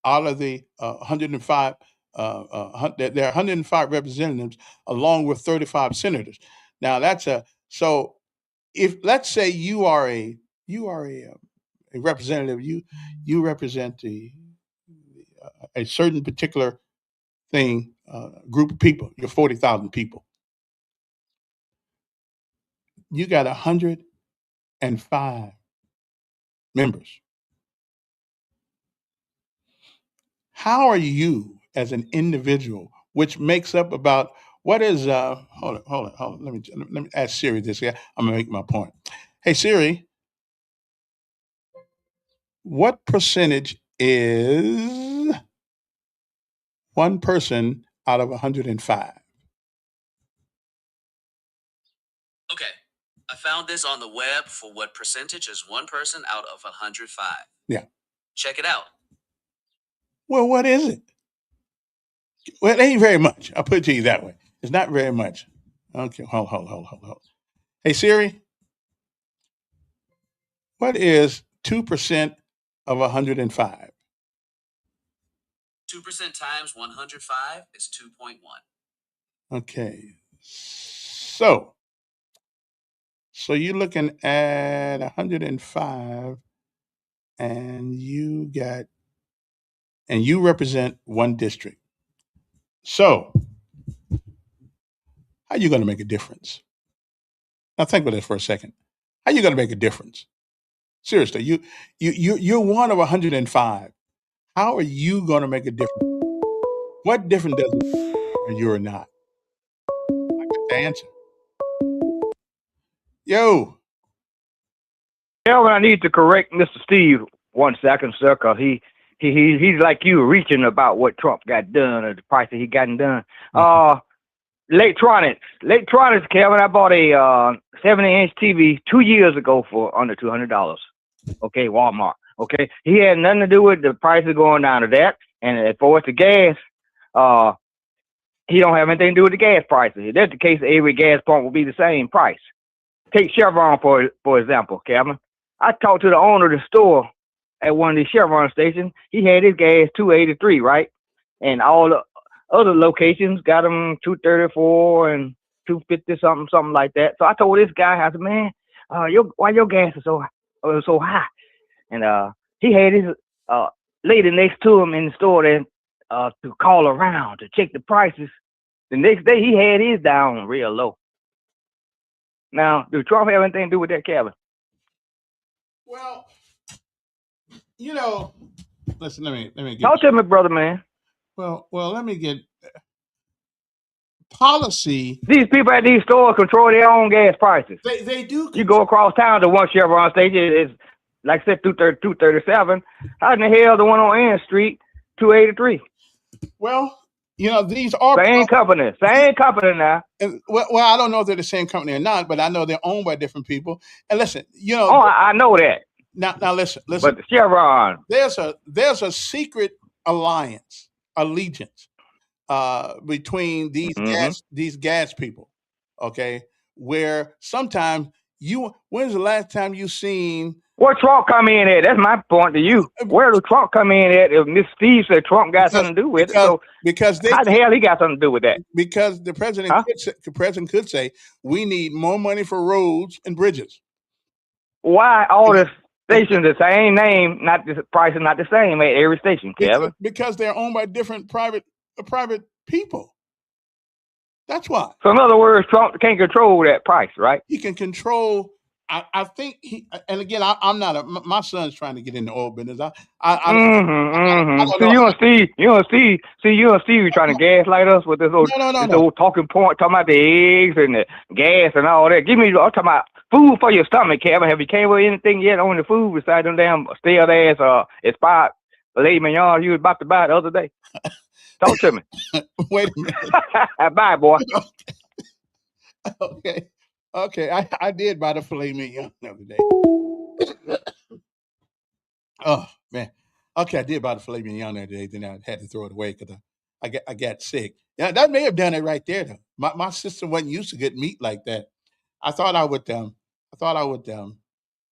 out of the 105. There are 105 representatives along with 35 senators. Now, so if let's say you are a representative, you represent a certain particular thing, group of people. You're 40,000 people. You got 105 members. How are you as an individual, which makes up about what is hold on. Let me ask Siri this. Yeah, I'm gonna make my point. Hey Siri, what percentage is one person out of 105? Okay, I found this on the web for what percentage is one person out of 105. Yeah. Check it out. Well, what is it? Well, it ain't very much. I'll put it to you that way. It's not very much. Okay, hold. Hey Siri, what is 2% of 105? 2% times 105 is 2.1. Okay. So you're looking at 105 and you represent one district. So how are you going to make a difference? Now think about this for a second. How are you going to make a difference? Seriously, you're one of 105. How are you going to make a difference? What difference does it make whether you or not? I got the answer. Yo. Kelvin, I need to correct Mr. Steve 1 second, sir, because he's like you, reaching about what Trump got done or the price that he gotten done. Electronics, Kelvin. I bought a 70-inch TV 2 years ago for under $200. Okay, Walmart. Okay, he had nothing to do with the prices going down to that. And as far as the gas, he don't have anything to do with the gas prices. If that's the case, every gas pump will be the same price. Take Chevron for example, Kelvin. I talked to the owner of the store at one of these Chevron stations. He had his gas $2.83, right? And all the other locations got them $2.34 and $2.50, something like that. So I told this guy, I said, man, why your gas is so high? And he had his lady next to him in the store then to call around to check the prices. The next day he had his down real low. Now, do Trump have anything to do with that, Kelvin? Well, listen, let me get Talk to me, brother, man. Well, let me get policy. These people at these stores control their own gas prices. They do. You go across town to one Chevron station, it's like I said, $2.37. How in the hell the one on Ann Street, $2.83? Well, these are same company now. And, well, I don't know if they're the same company or not, but I know they're owned by different people. And listen, I know that. Now listen. But the Chevron, there's a secret allegiance between these gas people, okay? Where sometimes when's the last time you seen where Trump come in at? That's my point to you. Where does Trump come in at? If Miss Steve said Trump got something to do with it, so how the hell he got something to do with that? Because the president could say we need more money for roads and bridges. Why all the stations the same name, not the price is not the same at every station, Kevin? Because they're owned by different private people. That's why. So in other words, Trump can't control that price, right? He can control. I think and again, I'm not my son's trying to get in the oil business. I So you and Steve trying to gaslight us with this old talking point, talking about the eggs and the gas and all that. I'm talking about food for your stomach, Kevin. Have you came with anything yet on the food besides them damn stale ass expired filet mignon you was about to buy the other day? Talk to me. Wait a minute. Bye, boy. Okay. Okay. I did buy the filet mignon the other day. Oh man. Okay, I did buy the filet mignon the other day. Then I had to throw it away because I got sick. Yeah, that may have done it right there though. My sister wasn't used to good meat like that. I thought I would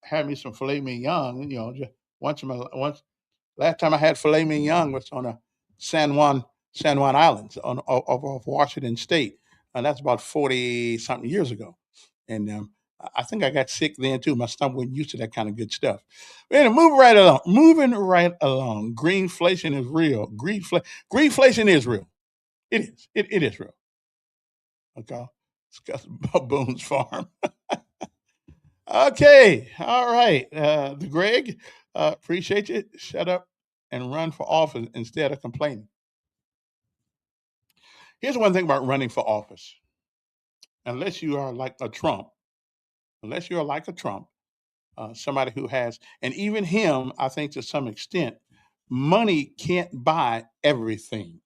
have me some filet mignon. You know, just once. Last time I had filet mignon was on a San Juan San Juan Islands on of Washington State, and that's about 40 something years ago. And I think I got sick then too. My stomach wasn't used to that kind of good stuff. But anyway, moving right along. Moving right along. Greenflation is real. Greenflation is real. It is. It is real. Okay. Discuss Boone's Farm. Okay. All right. The Greg, appreciate you. Shut up and run for office instead of complaining. Here's one thing about running for office. Unless you are like a Trump, unless you're like a Trump, somebody who has, and even him, I think to some extent, money can't buy everything.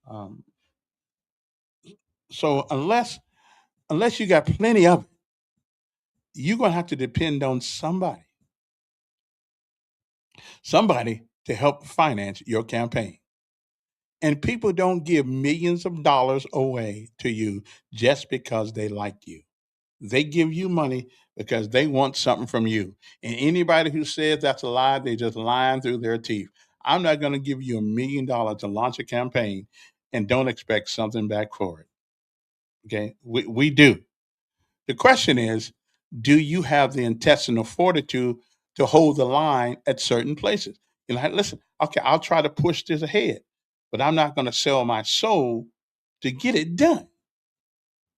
Um, so unless you got plenty of it, you're gonna have to depend on somebody to help finance your campaign. And people don't give millions of dollars away to you just because they like you. They give you money because they want something from you. And anybody who says that's a lie, they just lying through their teeth. I'm not going to give you $1 million to launch a campaign and don't expect something back for it. Okay. We do. The question is, do you have the intestinal fortitude to hold the line at certain places? You know, listen, okay, I'll try to push this ahead, but I'm not going to sell my soul to get it done.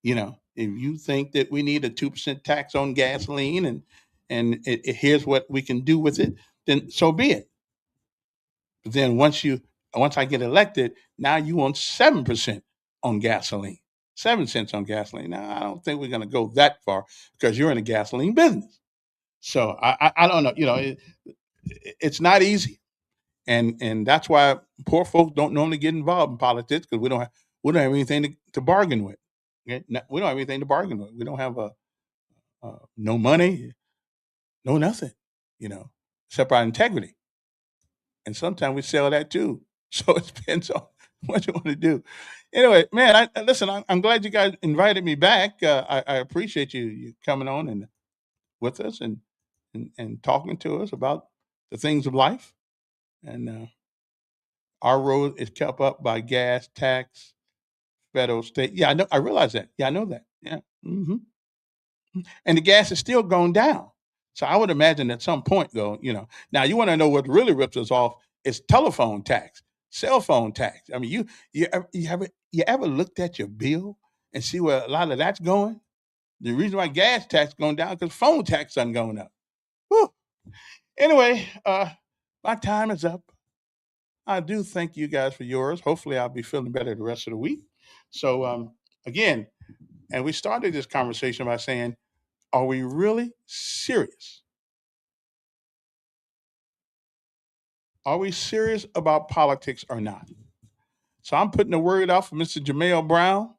You know, if you think that we need a 2% tax on gasoline and here's what we can do with it, then so be it. But then once I get elected, now you want 7% on gasoline, 7 cents on gasoline. Now I don't think we're going to go that far because you're in the gasoline business. So I don't know. You know, it's not easy, and that's why poor folks don't normally get involved in politics because we don't have anything to bargain with. Okay? We don't have anything to bargain with. We don't have no money, no nothing. You know, except our integrity. And sometimes we sell that too. So it depends on what you want to do. Anyway, man, listen. I'm glad you guys invited me back. I appreciate you coming on and with us and talking to us about the things of life. And our road is kept up by gas, tax, federal, state. Yeah, I know. I realize that. Yeah, I know that. Yeah. And the gas is still going down. So I would imagine at some point, though, you know. Now you want to know what really rips us off is telephone tax, cell phone tax. I mean, you ever looked at your bill and see where a lot of that's going? The reason why gas tax going down because phone tax isn't going up. Whew. Anyway, my time is up. I do thank you guys for yours. Hopefully, I'll be feeling better the rest of the week. So again, and we started this conversation by saying, are we really serious? Are we serious about politics or not? So I'm putting the word out for Mr. Jamel Brown.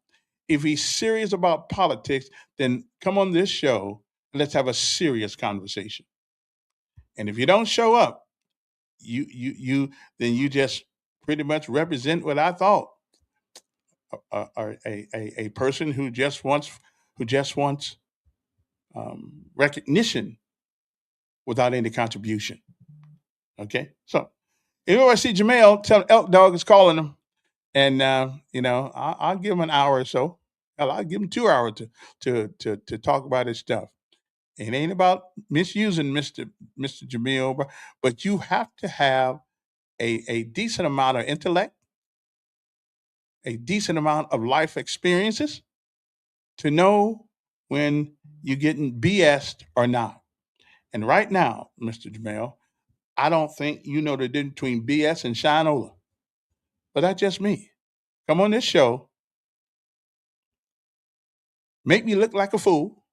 If he's serious about politics, then come on this show and let's have a serious conversation. And if you don't show up, then you just pretty much represent what I thought. A person who just wants recognition without any contribution. Okay, so if you ever see Jamel, tell Elk Dog is calling him, and I'll give him an hour or so. Hell, I'll give him 2 hours to talk about his stuff. It ain't about misusing Mr. Jamil, but you have to have a decent amount of intellect, a decent amount of life experiences to know when you're getting BS'd or not. And right now, Mr. Jamel, I don't think you know the difference between BS and Shinola. But that's just me. Come on this show, make me look like a fool,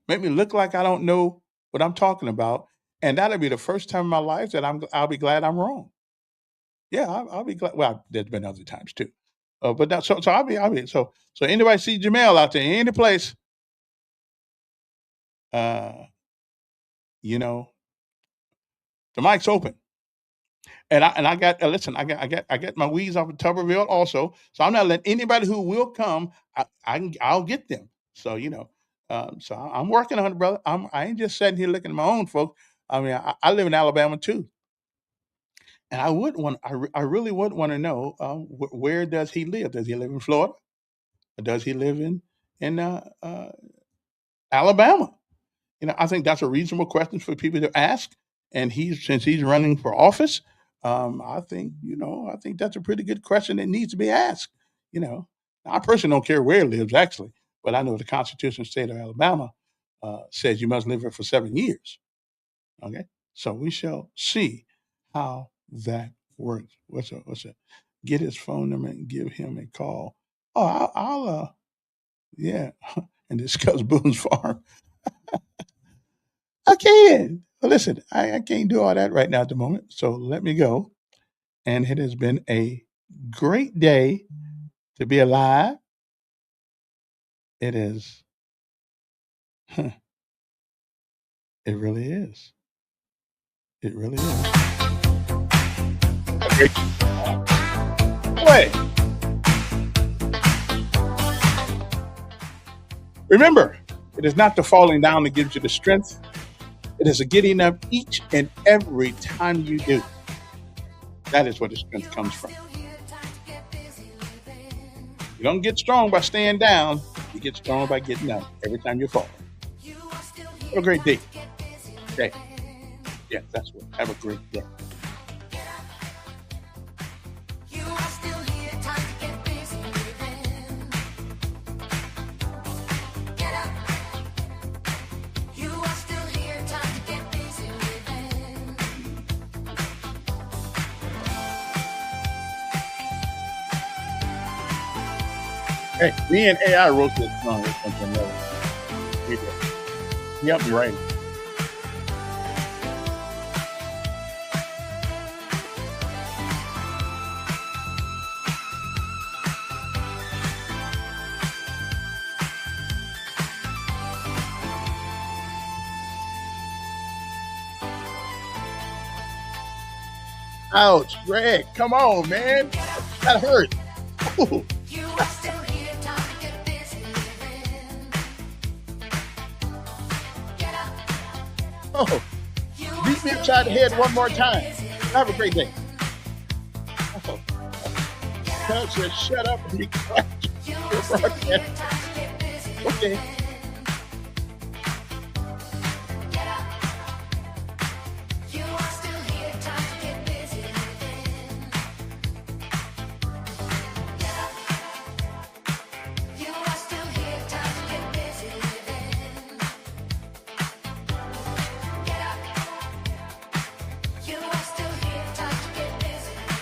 make me look like I don't know what I'm talking about, and that'll be the first time in my life that I'll be glad I'm wrong. Yeah, I'll be glad. Well, there's been other times too, but now, so so anybody see Jamel out there any place, uh, you know, the mic's open. And I got listen, I got my weeds off of Tuberville also, so I'm not letting anybody who will come. I'll get them. So so I'm working on it, brother. I ain't just sitting here looking at my own folks. I mean, I live in Alabama too, and I really would want to know where does he live? Does he live in Florida? Or does he live in Alabama? I think that's a reasonable question for people to ask. And since he's running for office, I think that's a pretty good question that needs to be asked. I personally don't care where he lives, actually, but I know the Constitution of the state of Alabama says you must live here for 7 years. Okay, so we shall see how that works. What's it? Get his phone number and give him a call. Oh, I'll yeah, and discuss Boone's Farm. Okay, then. Well, listen, I can't do all that right now at the moment, so let me go. And it has been a great day to be alive. It is. It really is. It really is. Okay. Wait. Remember, it is not the falling down that gives you the strength. It is a getting up each and every time you do. That is where the strength comes from. You don't get strong by staying down. You get strong by getting up every time you fall. Have a great day. Okay. Yeah, that's what. Have a great day. Hey, me and AI wrote this song. He did. He helped me write it. Ouch, Greg, come on, man. That hurt. Ooh. Oh, beat me upside the head one more time. Have a great day. Oh. Tell said, shut up and be quiet. Okay.